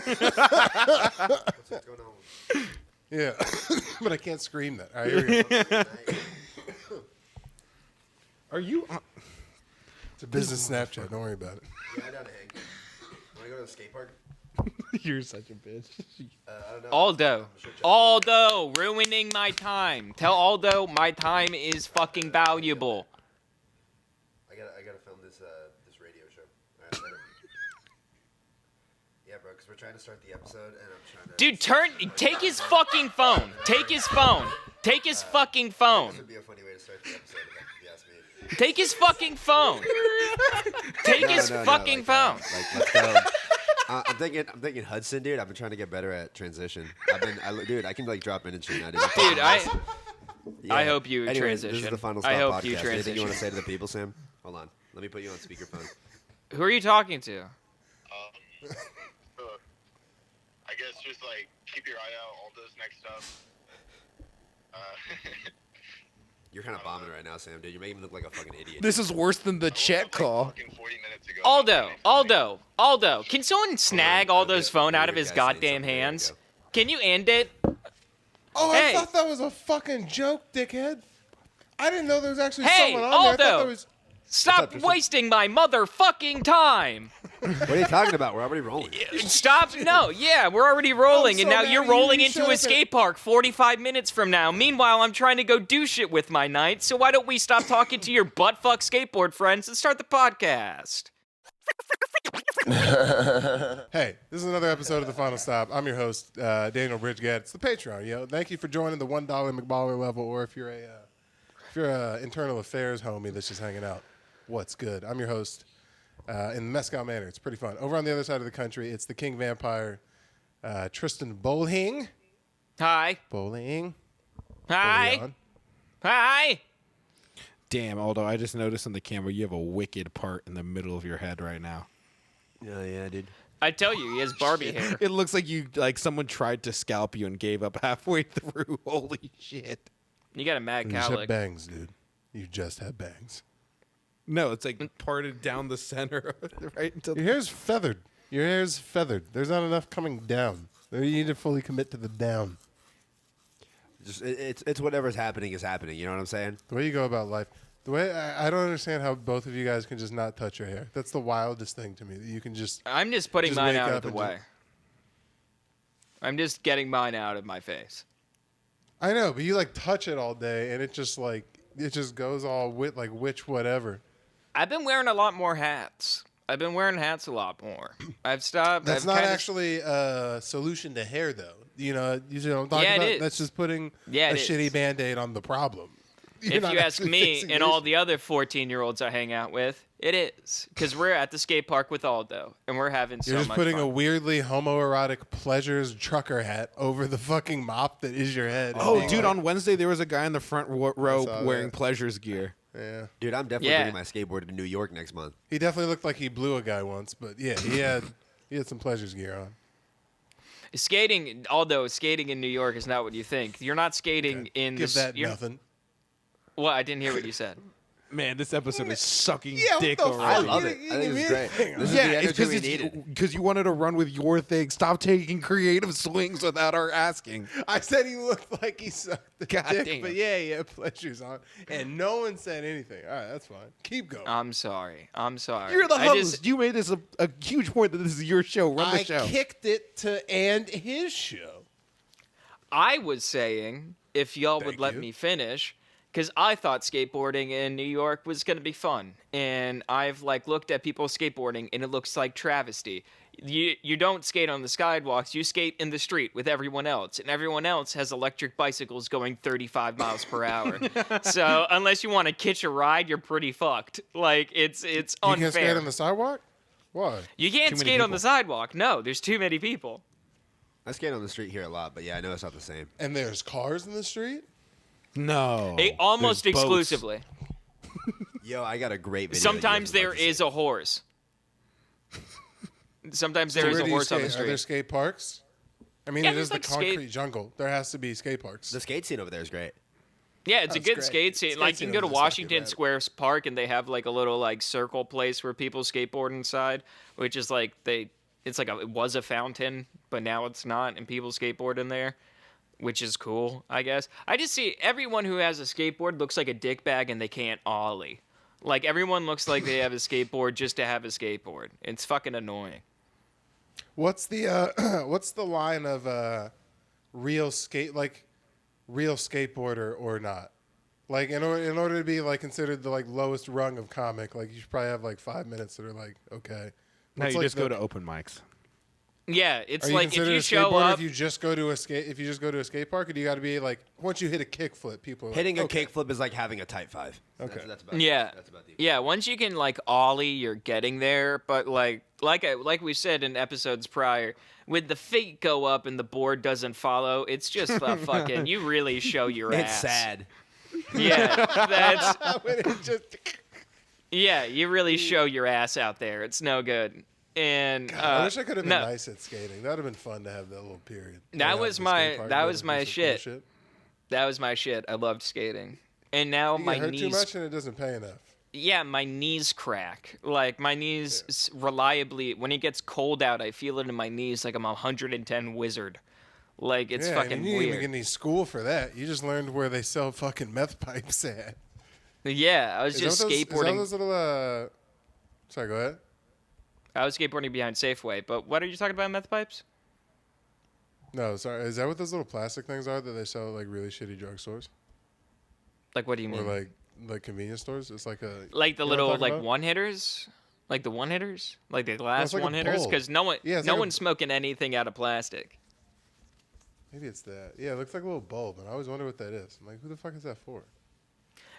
What's going on? Yeah, but I can't scream that. All right, here we go. Are you? It's a business Snapchat. Don't worry about it. Yeah, I know the hang. Want to go to the skate park? You're such a bitch. I don't know. Aldo, ruining my time. Tell Aldo my time is fucking valuable. I gotta film this radio show. All right, later. Yeah, bro, because we're trying to start the episode, and I'm trying to. Dude, take his fucking phone. Take his phone. Take his fucking phone. This would be a funny way to start the episode, if you ask me. Take his fucking phone. Take his fucking phone. Let's go. I'm thinking Hudson, dude. I've been trying to get better at transition. Dude, I can like drop in and shit now, dude. Dude, Yeah. I hope you Anyways, transition. This is the Final Stop I hope podcast. you transition. Anything you want to say to the people, Sam? Hold on. Let me put you on speakerphone. Who are you talking to? I guess just like keep your eye out all those next up. You're kind of bombing right now, Sam, dude. You're making me look like a fucking idiot. This is worse than the Chet call. Fucking 40 minutes ago. Aldo, can someone snag Aldo's phone out of his goddamn hands? Can you end it? Oh, Hey. I thought that was a fucking joke, dickhead. I didn't know there was actually Hey, someone on there. I thought Aldo. that was. Stop wasting my motherfucking time. What are you talking about? We're already rolling. Stop. No, yeah, we're already rolling, I'm and so now mad you're at you. rolling You into shut a up skate park 45 minutes from now. Meanwhile, I'm trying to go do shit with my night, so why don't we stop talking to your buttfuck skateboard friends and start the podcast? Hey, this is another episode of The Final Stop. I'm your host, Daniel Bridgegad. It's the Patreon, yo. Thank you for joining the $1 McBaller level, or if you're a internal affairs homie that's just hanging out. What's good? I'm your host in the Mescal Manor. It's pretty fun. Over on the other side of the country, it's the King Vampire, Tristan Bowling. Hi. Bowling. Hi. Bowling. Hi. Damn, Aldo, I just noticed on the camera you have a wicked part in the middle of your head right now. Oh, yeah, dude. I tell you, he has Barbie hair. It looks like someone tried to scalp you and gave up halfway through. Holy shit. You got a mad You just have cowlick. bangs, dude. You just have bangs. No, it's like parted down the center, right? Until Your hair's feathered. Your hair's feathered. There's not enough coming down. You need to fully commit to the down. Just it's whatever's happening is happening. You know what I'm saying? The way you go about life. The way I don't understand how both of you guys can just not touch your hair. That's the wildest thing to me. That you can just. I'm just putting mine wake out up of the and way. I'm just getting mine out of my face. I know, but you like touch it all day, and it just goes all witch whatever. I've been wearing a lot more hats. I've been wearing hats a lot more. I've stopped. That's I've not kinda actually a solution to hair, though. You don't talk Yeah, it about. is. That's just putting Yeah, a it shitty is. Band-Aid on the problem. You're If not you ask actually me fixing and the all issue. the other 14-year-olds I hang out with, it is. Because we're at the skate park with Aldo, and we're having so You're just much putting fun. a weirdly homoerotic pleasures trucker hat over the fucking mop that is your head. and Oh, being dude, like, on Wednesday there was a guy in the front row saw wearing that. Pleasures gear. Yeah. Dude, I'm definitely Yeah. bringing my skateboard to New York next month. He definitely looked like he blew a guy once, but yeah, he had some pleasures gear on. Skating in New York is not what you think. You're not skating in Give the... that nothing. What? I didn't hear what you said. Man, this episode is sucking what dick the already. I fuck? love You it. didn't I think give this is me great. anything. This is Yeah, the it's energy we needed. because you wanted to run with your thing. Stop taking creative swings without our asking. I said he looked like he sucked the God dick, damn. but yeah, he had pleasures on, and no one said anything. All right, that's fine. Keep going. I'm sorry. You're the I host. just- You made this a huge point that this is your show. Run the I show. kicked it to and his show. I was saying, if y'all would Thank let you. me finish, because I thought skateboarding in New York was going to be fun. And I've looked at people skateboarding, and it looks like travesty. You don't skate on the skywalks. You skate in the street with everyone else. And everyone else has electric bicycles going 35 miles per hour. So unless you want to catch a ride, you're pretty fucked. It's You unfair. can't skate on the sidewalk? Why? You can't Too many skate on the people. sidewalk. No, there's too many people. I skate on the street here a lot, but yeah, I know it's not the same. And there's cars in the street? No. Almost There's boats. exclusively. Yo, I got a great video. Sometimes there is a horse. Sometimes there is Where a do you horse on the skate? Are there street. skate parks? I mean, Yeah, it is there's, the skate- concrete jungle. There has to be skate parks. The skate scene over there is great. Yeah, it's a That's good great. skate scene. Skate Like you scene can go to over there's not too Washington bad. Square Park and they have a little circle place where people skateboard inside, which is it was a fountain, but now it's not, and people skateboard in there, which is cool, I guess. I just see everyone who has a skateboard looks like a dickbag and they can't ollie. Like, everyone looks like they have a skateboard just to have a skateboard. It's fucking annoying. What's the what's the line of real skateboarder or not? Like in order to be like considered the like lowest rung of comic, like you should probably have like 5 minutes that are like okay. No, What's you like just go to open mics. Yeah, it's Are you like if considered you a show skateboarder up. if you just go to a skate park, or do you got to be like once you hit a kickflip, people are Hitting like, a okay. kickflip is like having a type 5. Okay. That's about Yeah, That's about the yeah. Once you can like ollie, you're getting there. But like we said in episodes prior, with the feet go up and the board doesn't follow, it's just a fucking. You really show your It's ass. sad. Yeah, that's. When it just Yeah, you really show your ass out there. It's no good. And I wish I could have been no, nice at skating. That would have been fun to have that little period. That Like, was at the my- skate park, that go was to my do some shit. cool that was my shit. I loved skating. And now You my get hurt knees. too much and it doesn't pay enough. Yeah, my knees crack. Like my knees reliably. When it gets cold out, I feel it in my knees like I'm a 110 wizard. Like it's fucking and you didn't even weird. get any school for that. You just learned where they sell fucking meth pipes at. Yeah, I was Is just that those- skateboarding. Is that those little? Sorry, go ahead. I was skateboarding behind Safeway. But what are you talking about, meth pipes? No, sorry. Is that what those little plastic things are that they sell at like really shitty drugstores Like what do you or mean? like convenience stores? It's like a Like the you know what I'm little talking like about? one hitters, like the one hitters, like the glass like a one hitters, bulb. because no one, Yeah, it's no like a- one's smoking anything out of plastic. Maybe it's that. Yeah, it looks like a little bulb, and I always wonder what that is. I'm like, who the fuck is that for?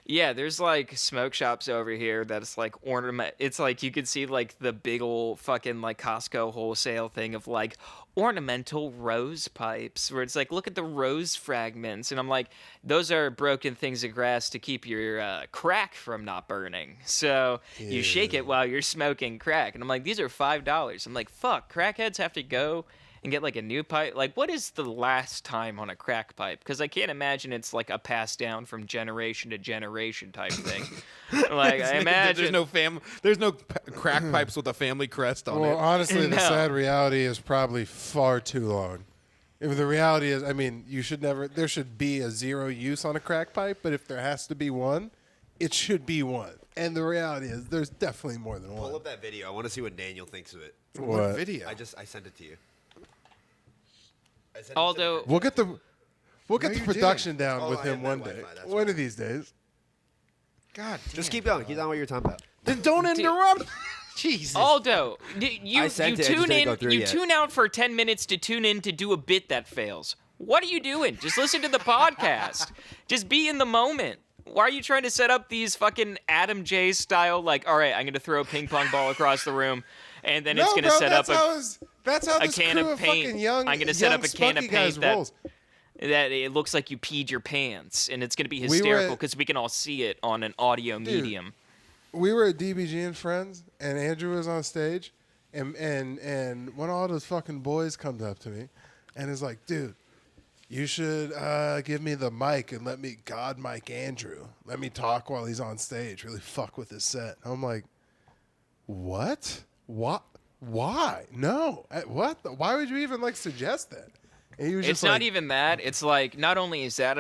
Yeah, there's like smoke shops over here that's like ornament. It's like you could see like the big old fucking like Costco wholesale thing of like ornamental rose pipes, where it's like, look at the rose fragments, and I'm like, those are broken things of grass to keep your crack from not burning. So you shake it while you're smoking crack, and I'm like, these are $5. I'm like, fuck, crackheads have to go and get like a new pipe. Like, what is the last time on a crack pipe? Because I can't imagine it's like a pass down from generation to generation type thing. Like, I imagine There's no crack pipes with a family crest on Well, it. honestly, the No. sad reality is probably far too long. If the reality is, I mean, you should never. There should be a zero use on a crack pipe, but if there has to be one, it should be one. And the reality is, there's definitely more than Pull one. up that video. I want to see what Daniel thinks of it. What? video? I sent it to you. I sent it to Although- the- We'll get the you production down Oh, with I him have no one day. Wi-Fi, that's One why. of these days. God, just keep going. Keep on what you're talking about. then don't interrupt. Jesus. Aldo, I you sent it, I just tune didn't go in. through You yet. tune out for 10 minutes to tune in to do a bit that fails. What are you doing? Just listen to the podcast. Just be in the moment. Why are you trying to set up these fucking Adam J style? Like, all right, I'm gonna throw a ping pong ball across the room, and then it's gonna set up that's how a this can crew of of paint. fucking young, I'm gonna set young up a can of spunky guys paint that- rolls. that it looks like you peed your pants, and it's gonna be We were hysterical at- because we can all see it on an audio medium. We were at DBG and Friends, and Andrew was on stage, and one of all those fucking boys comes up to me, and is like, "Dude, you should give me the mic and let me God mic Andrew. Let me talk while he's on stage. Really fuck with his set." I'm like, "What? What? Why? No. What? Why would you even like suggest that?" And he was It's just not like, even that. It's like not only is that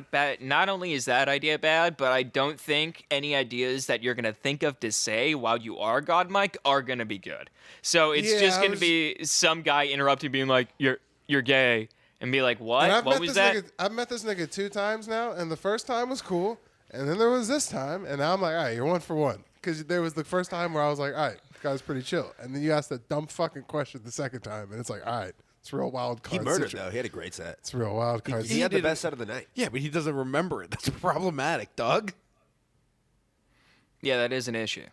idea bad, but I don't think any ideas that you're gonna think of to say while you are God Mike are gonna be good. So it's Yeah, just I gonna was- be some guy interrupting, being like, "You're gay," and be like, "What? And I've What met was this that?" nigga. I've met this nigga 2 times now, and the first time was cool, and then there was this time, and now I'm like, all right, you're 1 for 1, because there was the first time where I was like, all right, the guy's pretty chill, and then you asked a dumb fucking question the second time, and it's like, all right, it's real wild He card. murdered though. He had a great set. It's real wild card. He had the did best set of the night. Yeah, but he doesn't remember it. That's problematic, Doug. Yeah, that is an issue.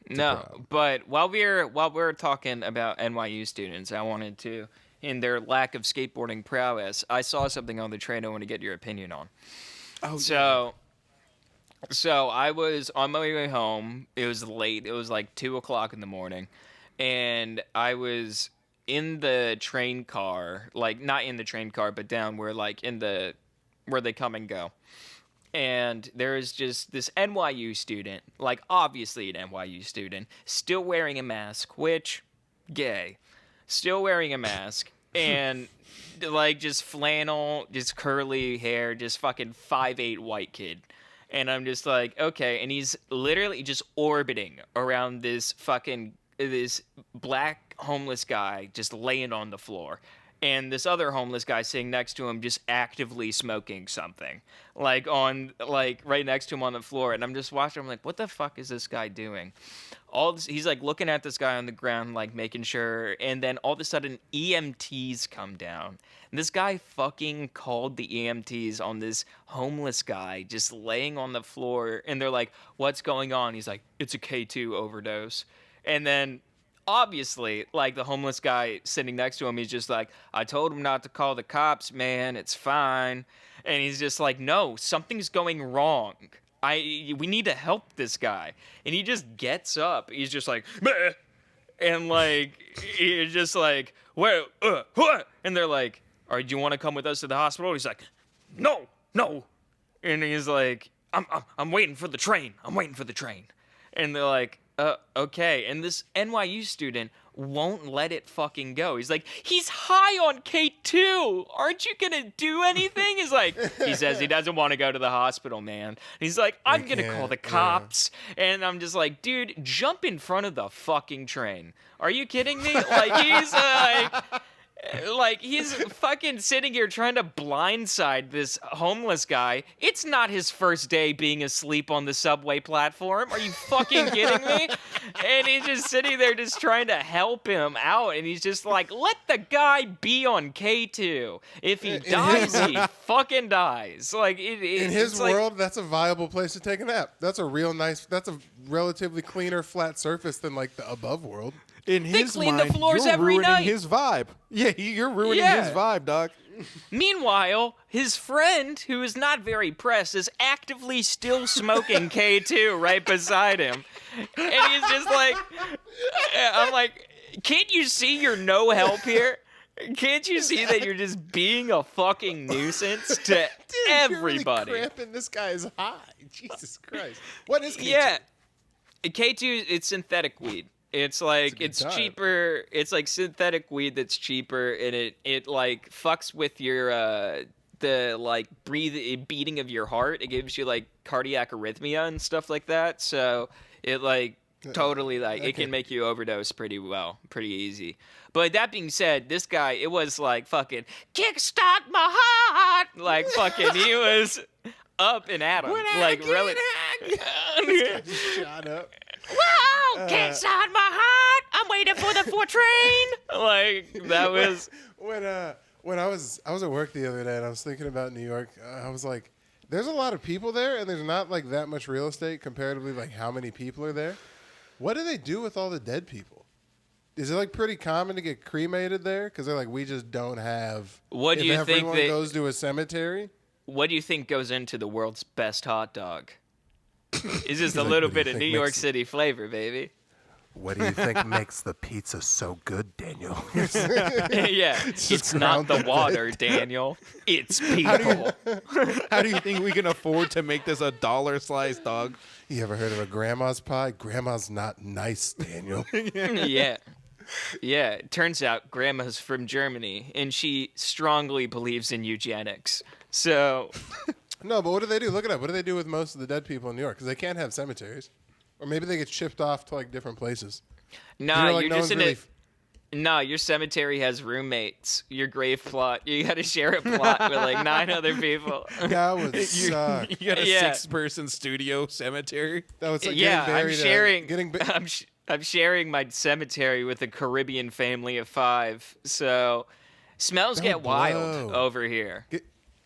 No, but while we're talking about NYU students, I wanted to, in their lack of skateboarding prowess, I saw something on the train I want to get your opinion on. Oh, So I was on my way home. It was late. It was like 2:00 in the morning, and I was in the train car, like not in the train car, but down where like where they come and go. And there is just this NYU student, like obviously an NYU student, still wearing a mask, which gay, still wearing a mask, and like just flannel, just curly hair, just fucking 5'8" white kid. And I'm just like, okay. And he's literally just orbiting around this black homeless guy just laying on the floor. And this other homeless guy sitting next to him just actively smoking something. Like right next to him on the floor. And I'm just watching, I'm like, what the fuck is this guy doing? He's like looking at this guy on the ground, like making sure, and then all of a sudden EMTs come down. And this guy fucking called the EMTs on this homeless guy just laying on the floor, and they're like, what's going on? He's like, it's a K2 overdose. And then obviously, like, the homeless guy sitting next to him, he's just like, I told him not to call the cops, man, it's fine. And he's just like, no, something's going wrong. We need to help this guy. And he just gets up. He's just like, meh. And like, he's just like, what? And they're like, all right, do you want to come with us to the hospital? He's like, no. And he's like, I'm waiting for the train. And they're like, okay. And this NYU student won't let it fucking go. He's like, he's high on K2. Aren't you gonna do anything? He says he doesn't want to go to the hospital, man. And he's like, I'm gonna call the cops. Yeah. And I'm just like, dude, jump in front of the fucking train. Are you kidding me? He's fucking sitting here trying to blindside this homeless guy. It's not his first day being asleep on the subway platform. Are you fucking kidding me? And he's just sitting there just trying to help him out. And he's just like, let the guy be on K2. If he dies, he fucking dies. In his world, that's a viable place to take a nap. That's a relatively cleaner, flat surface than like the above world. In his clean mind, the floors you're every ruining night. his vibe. Yeah, you're ruining his vibe, dog. Meanwhile, his friend, who is not very pressed, is actively still smoking K2 right beside him. And he's just like, I'm like, can't you see you're no help here? Can't you see that you're just being a fucking nuisance to everybody? You're really cramping this guy's high. Jesus Christ. What is K2? Yeah. K2, it's synthetic weed. It's like, it's cheaper. It's like synthetic weed that's cheaper, and it like fucks with your the like beating of your heart. It gives you like cardiac arrhythmia and stuff like that. So it like totally like it can make you overdose pretty easy. But that being said, this guy, it was like fucking kickstart my heart. Like fucking, he was up and at him. Like really. Shut up. Wow, can't start my heart. I'm waiting for the 4 train. Like that was when I was at work the other day and I was thinking about New York. I was like, there's a lot of people there and there's not like that much real estate comparatively. Like how many people are there? What do they do with all the dead people? Is it like pretty common to get cremated there? Because they're like, we just don't have. What do you think? Everyone goes to a cemetery. What do you think goes into the world's best hot dog? It's just a little bit of New York City flavor, baby. What do you think makes the pizza so good, Daniel? Yeah, it's not the water, Daniel. It's people. How do you think we can afford to make this $1 slice, dog? You ever heard of a grandma's pie? Grandma's not nice, Daniel. Yeah. Yeah, it turns out grandma's from Germany, and she strongly believes in eugenics. So... No, but what do they do? Look it up. What do they do with most of the dead people in New York? Because they can't have cemeteries. Or maybe they get shipped off to, like, different places. Nah, you're just in it. Nah, your cemetery has roommates. Your grave plot, you got to share a plot with, like, 9 other people. That would suck. You got a 6-person studio cemetery? That was like I'm sharing my cemetery with a Caribbean family of 5. So, smells get wild over here.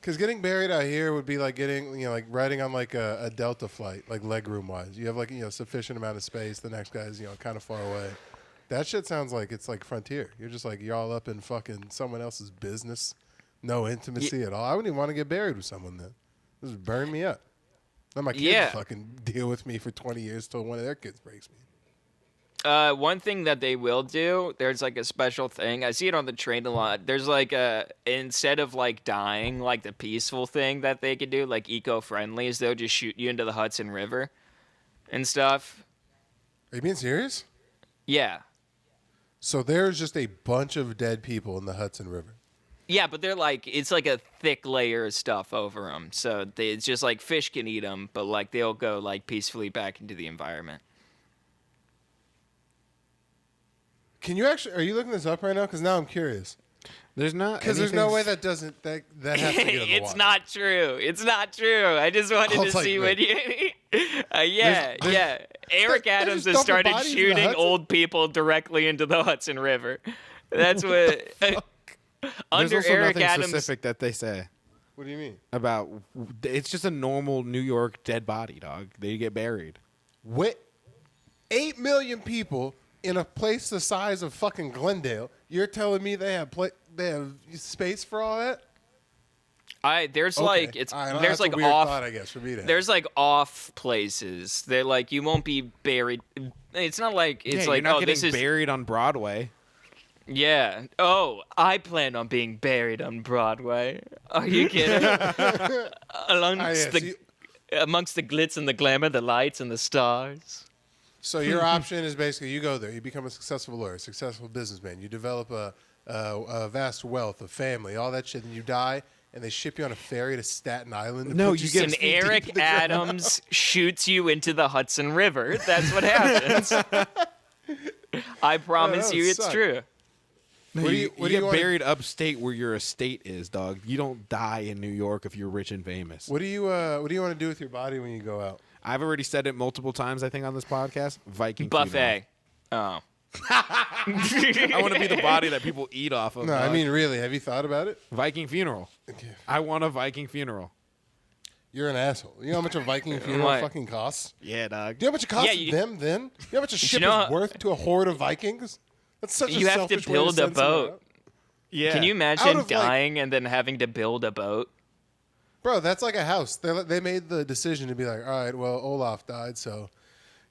Because getting buried out here would be like getting, like riding on like a Delta flight, like legroom wise. You have like, sufficient amount of space. The next guy's, kind of far away. That shit sounds like it's like Frontier. You're just like, you're all up in fucking someone else's business. No intimacy at all. I wouldn't even want to get buried with someone then. This would burn me up. Let my kids fucking deal with me for 20 years till one of their kids breaks me. One thing that they will do, there's like a special thing. I see it on the train a lot. There's like instead of like dying, like the peaceful thing that they could do, like eco-friendly, is they'll just shoot you into the Hudson River and stuff. Are you being serious? Yeah. So there's just a bunch of dead people in the Hudson River. Yeah, but they're like, it's like a thick layer of stuff over them. So it's just like fish can eat them, but like they'll go like peacefully back into the environment. Can you actually? Are you looking this up right now? Because now I'm curious. There's not Because there's no way that doesn't that has to get in the It's water. not true. It's not true. I just wanted I to was like, see wait. what you. Yeah. Eric they're Adams just has dumping started bodies in the shooting Hudson? old people directly into the Hudson River. That's what. There's Under also Eric nothing Adams. specific that they say What do you mean? about. It's just a normal New York dead body, dog. They get buried. What? 8 million people in a place the size of fucking Glendale. You're telling me they have space for all that? There's Okay. like it's All right, there's that's like a weird off. thought, I guess, for me to have. There's like off places. They're like you won't be buried. It's not like it's yeah, like you're not oh getting this is buried on Broadway. yeah. Oh, I plan on being buried on Broadway. Are you kidding? Amongst the glitz and the glamour, the lights and the stars. So your option is basically you go there, you become a successful lawyer, successful businessman, you develop a vast wealth, a family, all that shit, and you die, and they ship you on a ferry to Staten Island. To No, put you you get- And 6 feet deep in Eric the ground. Adams shoots you into the Hudson River. That's what happens. I promise that you would it's suck. true. No, What do you, you- what you do you get wanna- buried upstate where your estate is, dog. You don't die in New York if you're rich and famous. What do you want to do with your body when you go out? I've already said it multiple times, I think, on this podcast. Viking Buffet. Oh. funeral. I want to be the body that people eat off of. No, I dog. mean really, have you thought about it? Viking funeral. Okay. I want a Viking funeral. You're an asshole. You know how much a Viking funeral What? fucking costs? Yeah, dog. Do you know how much it costs Yeah, you- them then? You know how much a ship know- is worth to a horde of Vikings? That's such a You have to selfish way build a send someone boat. out. Yeah. Can you Out imagine of, like- dying and then having to build a boat? Bro, that's like a house. They made the decision to be like, all right, well, Olaf died, so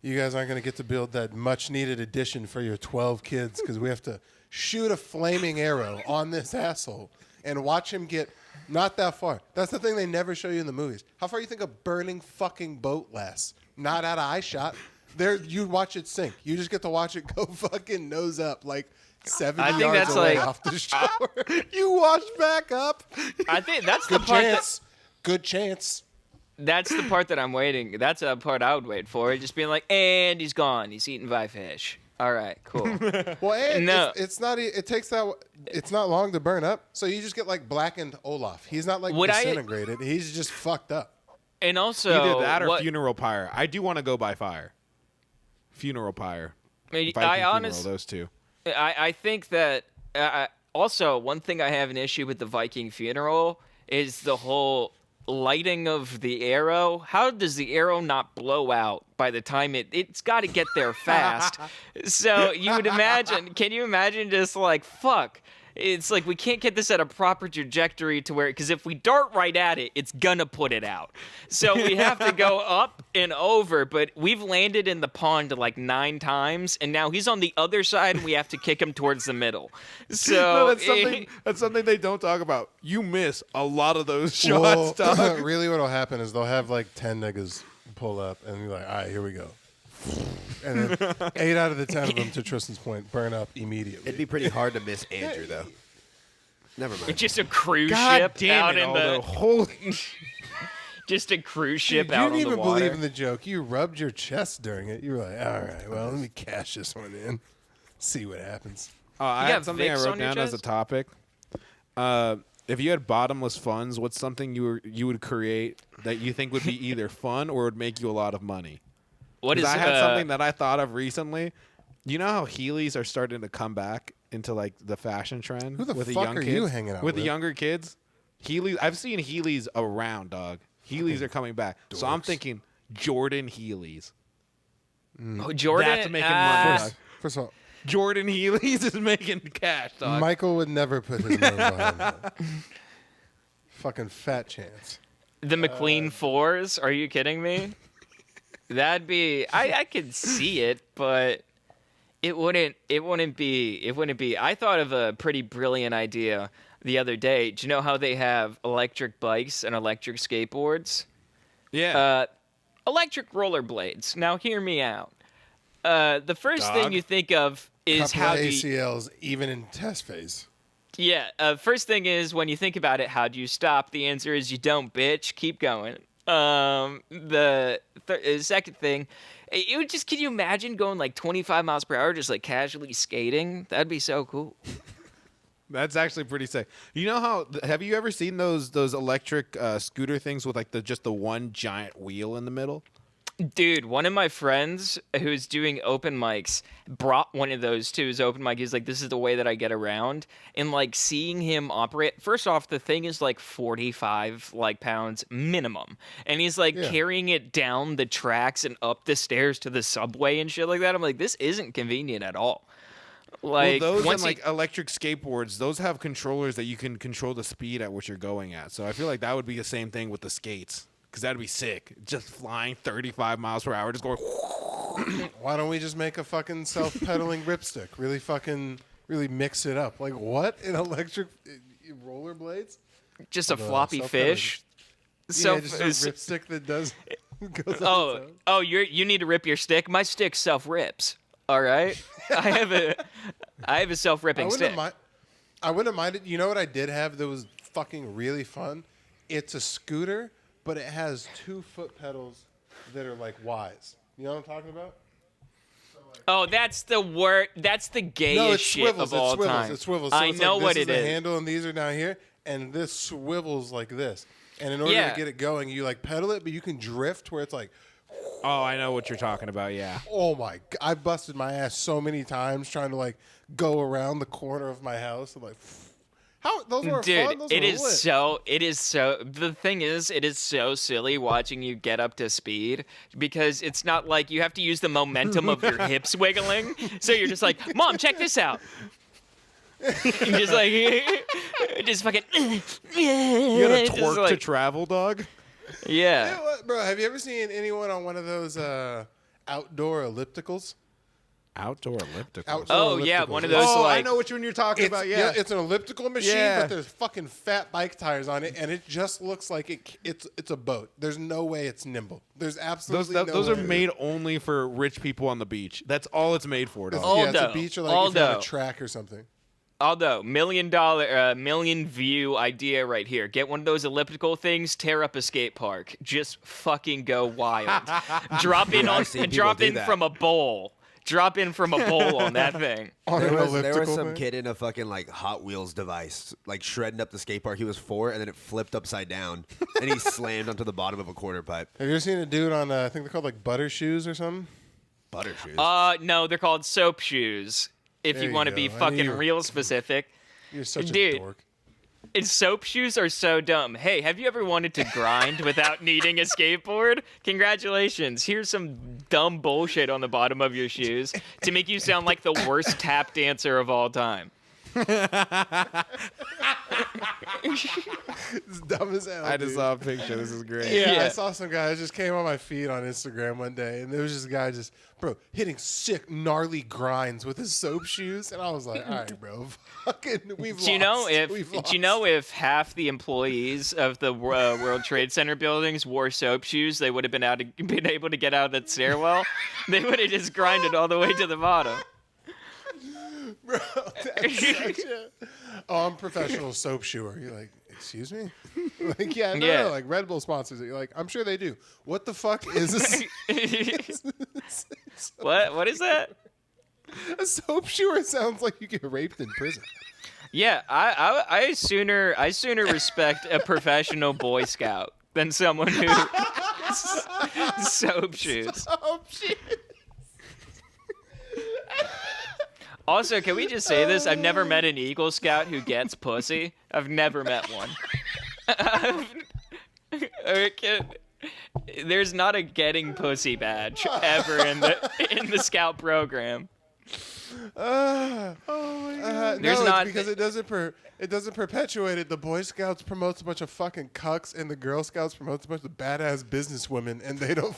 you guys aren't going to get to build that much-needed addition for your 12 kids because we have to shoot a flaming arrow on this asshole and watch him get not that far. That's the thing they never show you in the movies. How far do you think a burning fucking boat lasts? Not out of eye shot. There, you watch it sink. You just get to watch it go fucking nose up like 70 I think yards that's away like- off the shore. You wash back up. I think that's the Good part chance. Good chance. that's the part that I'm waiting. That's a part I would wait for. Just being like, and he's gone. He's eaten by fish. All right, cool. Well, and No. it's not. It takes that. It's not long to burn up. So you just get like blackened Olaf. He's not like Would I- disintegrated. He's just fucked up. And also, Either that or what, funeral pyre. I do want to go by fire. Funeral pyre. I mean, Viking I funeral, honestly, those two. I think that also one thing I have an issue with the Viking funeral is the whole lighting of the arrow. How does the arrow not blow out by the time it's got to get there fast? So you would imagine. Can you imagine just like fuck? It's like we can't get this at a proper trajectory to where, because if we dart right at it, it's gonna put it out. So we have to go up and over, but we've landed in the pond like 9 times, and now he's on the other side, and we have to kick him towards the middle. So No, that's something they don't talk about. You miss a lot of those shots, Well, dog. really, what'll happen is they'll have like 10 niggas pull up, and you're like, all right, here we go. And then 8 out of the 10 of them, to Tristan's point, burn up immediately. It'd be pretty hard to miss Andrew, though. Never mind. it's just a cruise God ship damn out it, in Aldo. the Holy just a cruise ship Dude, you out didn't on even the water. believe in the joke. You rubbed your chest during it. You were like, all right, well, let me cash this one in. See what happens. I You had got something I Vicks wrote on your down as a chest? topic. If you had bottomless funds, what's something you would create that you think would be either fun or would make you a lot of money? What is 'Cause I had something that I thought of recently. You know how Heelys are starting to come back into like the fashion trend Who the with the fuck young are kids? you hanging out with the with? younger kids? Heelys. I've seen Heelys around, dog. Heelys are coming back. So I'm dorks. thinking Jordan Heelys. Jordan? That's making money. dog. First of all, Jordan Heelys is making cash, dog. Michael would never put his name behind that. Fucking fat chance. The McQueen fours? Are you kidding me? That'd be. I could see it, but it wouldn't be. I thought of a pretty brilliant idea the other day. Do you know how they have electric bikes and electric skateboards? yeah. Electric rollerblades. Now hear me out. The first thing Dog. you think of is Couple how of do you, ACLs even in test phase. yeah. First thing is when you think about it, how do you stop? The answer is you don't, bitch. Keep going. Second thing, it would just. Can you imagine going like 25 miles per hour, just like casually skating? That'd be so cool. That's actually pretty sick. You know how? Have you ever seen those electric scooter things with like just the one giant wheel in the middle? Dude, one of my friends who's doing open mics brought one of those to his open mic. He's like, this is the way that I get around. And like seeing him operate, first off, the thing is like 45 like pounds minimum. And he's like carrying it down the tracks and up the stairs to the subway and shit like that. I'm like, this isn't convenient at all. Like Well, those once and like electric skateboards, those have controllers that you can control the speed at which you're going at. So I feel like that would be the same thing with the skates. Because that'd be sick. Just flying 35 miles per hour, just going. Why don't we just make a fucking self-pedaling ripstick? Really mix it up. Like what? In electric rollerblades? just a floppy self-pedaling. fish. Yeah, just a ripstick that does. Goes You need to rip your stick. My stick self rips. All right, I have a self ripping stick. I wouldn't have minded. You know what I did have that was fucking really fun? It's a scooter, but it has 2 foot pedals that are like Ys. You know what I'm talking about? Oh, that's the word. That's the gayest No, it's shit swivels. of all It swivels. time. It swivels. So I it's know like, what this it is is. the handle, and these are down here, and this swivels like this. And in order Yeah. to get it going, you like pedal it, but you can drift where it's like, Oh, I know what you're talking about. Yeah. oh my! I busted my ass so many times trying to like go around the corner of my house. I'm like, how those were Dude, fun. Those it were is lit. so. It is so. The thing is, it is so silly watching you get up to speed because it's not like you have to use the momentum of your hips wiggling. So you're just like, Mom, check this out. And just like, just fucking. You got a just twerk to like- travel, dog. Yeah. You know what, bro, have you ever seen anyone on one of those outdoor ellipticals? Outdoor ellipticals. Outdoor Oh yeah, ellipticals. one of those Oh, I like. know which one you're talking about. Yeah. it's an elliptical machine, Yeah. but there's fucking fat bike tires on it, and it just looks like it's a boat. There's no way it's nimble. There's absolutely Those no are way. made only for rich people on the beach. That's all it's made for. Dog. Yeah, it's a Aldo, beach or like if you're on Aldo. a track or something. Although $1 million view idea right here. Get one of those elliptical things, tear up a skate park. Just fucking go wild. Drop in I've seen people drop do in that. from a bowl. Drop in from a bowl on that thing. On an There was elliptical some thing? kid in a fucking like Hot Wheels device, like shredding up the skate park he was 4, and then it flipped upside down, and he slammed onto the bottom of a quarter pipe. Have you ever seen a dude on I think they're called like butter shoes or something? Butter shoes. No, they're called soap shoes. If There you you want to go. be I knew fucking you were- real specific. You're such Dude. a dork. And soap shoes are so dumb. Hey, have you ever wanted to grind without needing a skateboard? Congratulations. Here's some dumb bullshit on the bottom of your shoes to make you sound like the worst tap dancer of all time. It's dumb as hell. I just dude. saw a picture. This is great. Yeah, I Yeah. saw some guy that just came on my feed on Instagram one day, and there was this guy just, bro, hitting sick, gnarly grinds with his soap shoes, and I was like, all right, bro, fucking, we've lost. Do you know We've if half the employees of the World Trade Center buildings wore soap shoes, they would have been able to get out of that stairwell. They would have just grinded all the way to the bottom. bro, that's such a... Oh, I'm a professional soap shoer. You're like, excuse me? Like, yeah, no, like Red Bull sponsors it. You're like, I'm sure they do. What the fuck is this? What is that? A soap shoer sounds like you get raped in prison. Yeah, I sooner respect a professional Boy Scout than someone who soap shoes. Soap shoes. Also, can we just say this? I've never met an Eagle Scout who gets pussy. I've never met one. There's not a getting pussy badge ever in the Scout program. No, There's it's not- because it doesn't perpetuate it. The Boy Scouts promotes a bunch of fucking cucks, and the Girl Scouts promotes a bunch of badass businesswomen, and they don't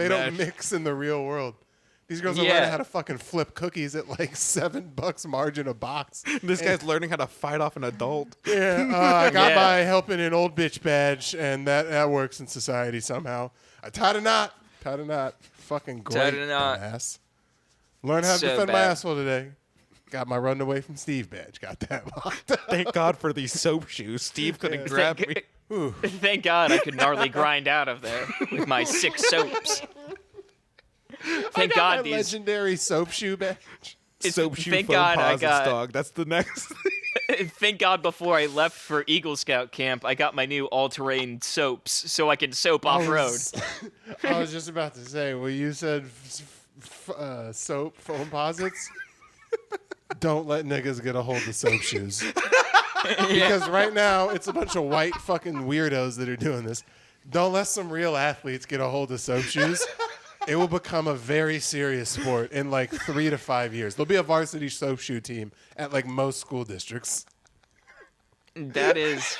mesh. mix in the real world. These girls are Yeah. learning how to fucking flip cookies at like $7 margin a box. This guy's learning how to fight off an adult. Yeah, I got Yeah. my helping an old bitch badge, and that works in society somehow. I tied a knot. Fucking great, Tied a knot. dumbass. Learn how to So defend my bad. asshole today. Got my run away from Steve badge. Got that locked up. Thank God for these soap shoes. Steve couldn't grab me. Thank God I could gnarly grind out of there with my 6 soaps. Thank My God these. legendary soap shoe badge. Soap shoe Thank faux God I posits, got- dog. That's the next. Thank God before I left for Eagle Scout camp, I got my new all-terrain soaps so I can soap off-road. I was just about to say, well, you said soap foam posits. Don't let niggas get a hold of soap shoes. Because right now, it's a bunch of white fucking weirdos that are doing this. Don't let some real athletes get a hold of soap shoes. It will become a very serious sport in like 3 to 5 years. There'll be a varsity soap shoe team at like most school districts. That is.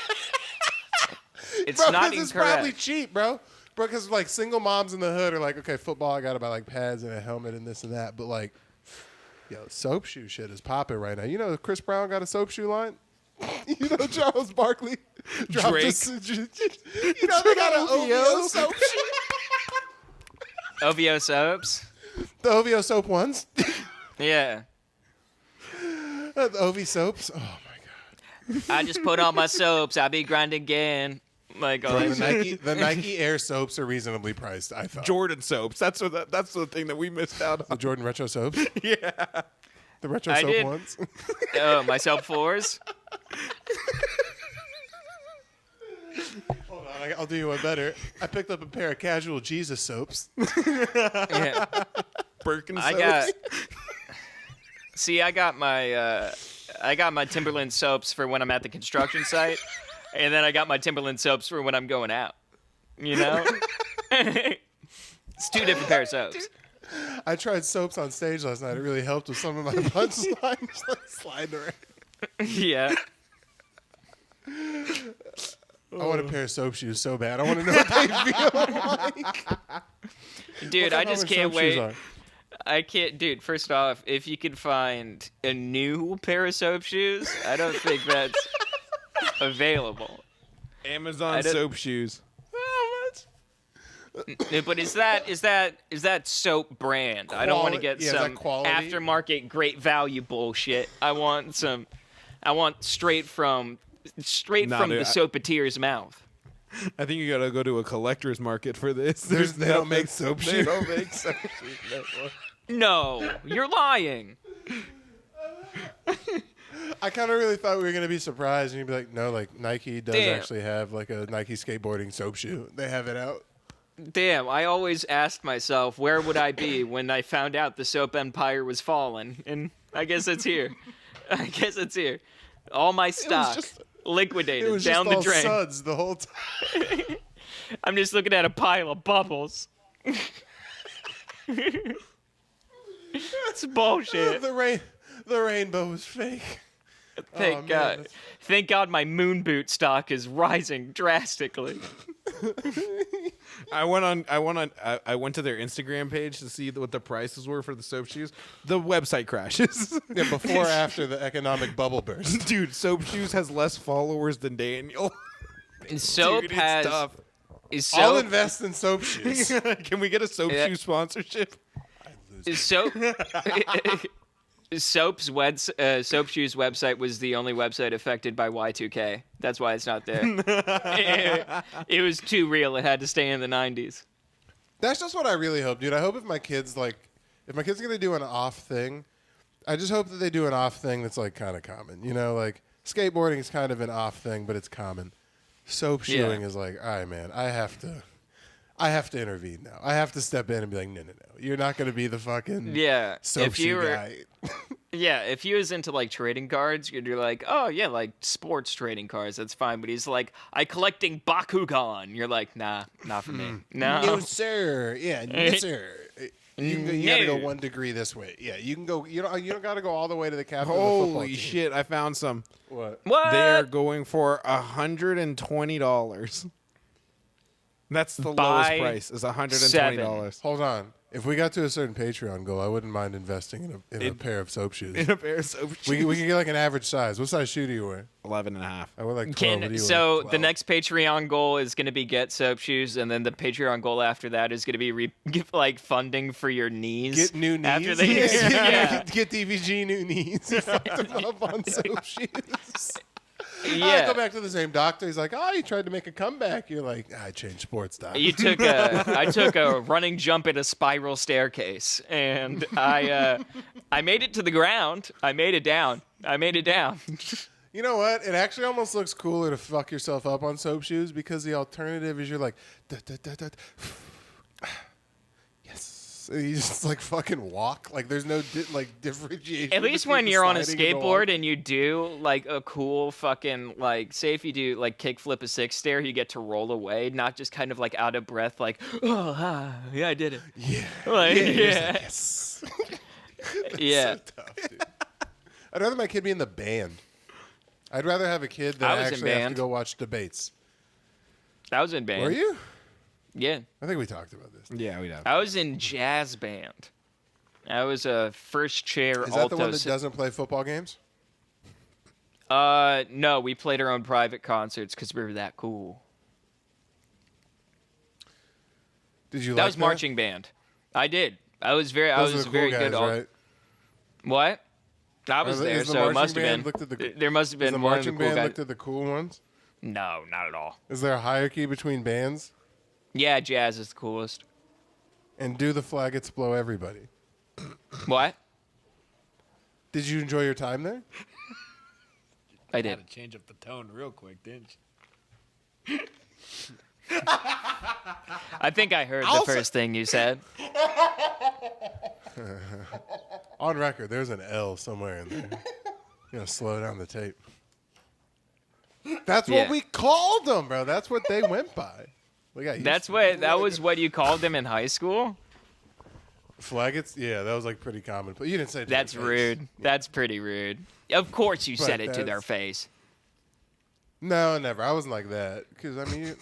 It's Bro, not 'cause it's incorrect. probably cheap, bro. Bro, because like single moms in the hood are like, okay, football, I got to buy like pads and a helmet and this and that. But like, yo, soap shoe shit is popping right now. You know, Chris Brown got a soap shoe line. You know, Charles Barkley dropped Drake. you know, they got an OVO soap shoe. OVO soaps? The OVO soap ones. Yeah. The OV soaps. Oh my god. I just put on my soaps. I be grinding again. Like, oh, The Nike Air soaps are reasonably priced, I thought. Jordan soaps. That's the thing that we missed out The on. Jordan retro soaps. Yeah. The retro I soap did. ones. oh, my soap 4s? Hold on, I'll do you one better. I picked up a pair of casual Jesus soaps. Yeah. Birkin I soaps. got. See, I got my Timberland soaps for when I'm at the construction site, and then I got my Timberland soaps for when I'm going out. You know, it's 2 different pair of soaps. I tried soaps on stage last night. It really helped with some of my punchlines, like sliding around. Yeah. I want a pair of soap shoes so bad. I want to know what they feel like. Dude, Look I up how just much can't soap shoes wait. are. I can't, dude. First off, if you could find a new pair of soap shoes, I don't think that's available. Amazon don't- soap shoes. But is that soap brand? I don't want to get Yeah, is that some quality? aftermarket great value bullshit. I want straight from Nah, dude, the soapeteer's mouth. I think you gotta go to a collector's market for this. They don't make soap They shoes. don't make soap shoes. no more. No, you're lying. I kind of really thought we were going to be surprised, and you'd be like, no, like Nike does Damn. actually have like a Nike skateboarding soap shoe. They have it out. Damn, I always asked myself, where would I be when I found out the soap empire was fallen? And I guess it's here. All my stock It liquidated was down just the all drain. suds the whole time. I'm just looking at a pile of bubbles. It's bullshit. The rainbow was fake. Thank Oh, man, God. that's- Thank God my moon boot stock is rising drastically. I went to their Instagram page to see what the prices were for the soap shoes. The website crashes. Yeah, before or after the economic bubble burst. Dude, soap shoes has less followers than Daniel. And soap Dude, it's has tough. is I'll soap invest in soap shoes. Can we get a soap Yeah. shoe sponsorship? is soap Soap's Soap Shoes website was the only website affected by Y2K. That's why it's not there. It was too real. It had to stay in the 90s. That's just what I really hope, dude. I hope if my kid's gonna do an off thing, I just hope that they do an off thing that's like kind of common. You know, like skateboarding is kind of an off thing, but it's common. Soap shoeing is like, all right, man, I have to intervene now. I have to step in and be like, no. You're not gonna be the fucking Yeah. soap if shoe you were, guy. yeah, if he was into like trading cards, you're like, oh yeah, like sports trading cards, that's fine. But he's like, I collecting Bakugan. You're like, nah, not for me. No. No, sir. Yeah, no, sir. You gotta go No. 1 degree this way. Yeah, you can go. You don't gotta go all the way to the captain of the football Holy team. shit! I found some. What? What? They are going for $120. That's the Buy lowest price. Is $120. 7. Hold on. If we got to a certain Patreon goal, I wouldn't mind investing in a pair of soap shoes. In a pair of soap shoes. We can get like an average size. What size shoe do you wear? 11 and a half. I wear like 12. What do you So wear? the next Patreon goal is going to be get soap shoes, and then the Patreon goal after that is going to be like funding for your knees. Get new knees. After they, yeah. Get DVG new knees. You fucked them up on soap shoes. I go back to the same doctor. He's like, "Oh, you tried to make a comeback." You're like, "I changed sports, doc." I took a running jump in a spiral staircase, and I made it to the ground. I made it down. You know what? It actually almost looks cooler to fuck yourself up on soap shoes because the alternative is you're like, da, da, da, da, yes. You just like fucking walk. Like there's no differentiation. At least between when the you're on a sliding and the skateboard walk. and you do like a cool fucking like, say if you do like kickflip a 6-stair, you get to roll away, not just kind of like out of breath, like yeah, I did it. Yeah. Like, You're just yeah. like, yes. Yeah. So tough, dude. I'd rather my kid be in the band. I'd rather have a kid that I was in actually have to band. go watch debates. I was in band. Were you? Yeah. I think we talked about this. Yeah, we have. I was in jazz band. I was a first chair Is that alto. the one that doesn't play football games? No, we played our own private concerts because we were that cool. Did you That like was marching band. I did. I was very Those are the very cool good. guys, right? What? I was there, Is the so it marching must have band been. looked at the- There must have Is been the one of the marching cool band guys. looked at the cool ones? No, not at all. Is there a hierarchy between bands? Yeah, jazz is the coolest. And do the Flaggets blow everybody? What? Did you enjoy your time there? I did. Had to change up the tone real quick, didn't you? I think I heard the first thing you said. On record, there's an L somewhere in there. You know, slow down the tape. That's Yeah. what we called them, bro. That's what they went by. We got used That's to what that was what you called them in high school? Flaggets. Yeah, that was like pretty common. But you didn't say it to That's their face. rude. That's pretty rude. Of course you But said it to their that's- face. No, never. I wasn't like that. Because I mean,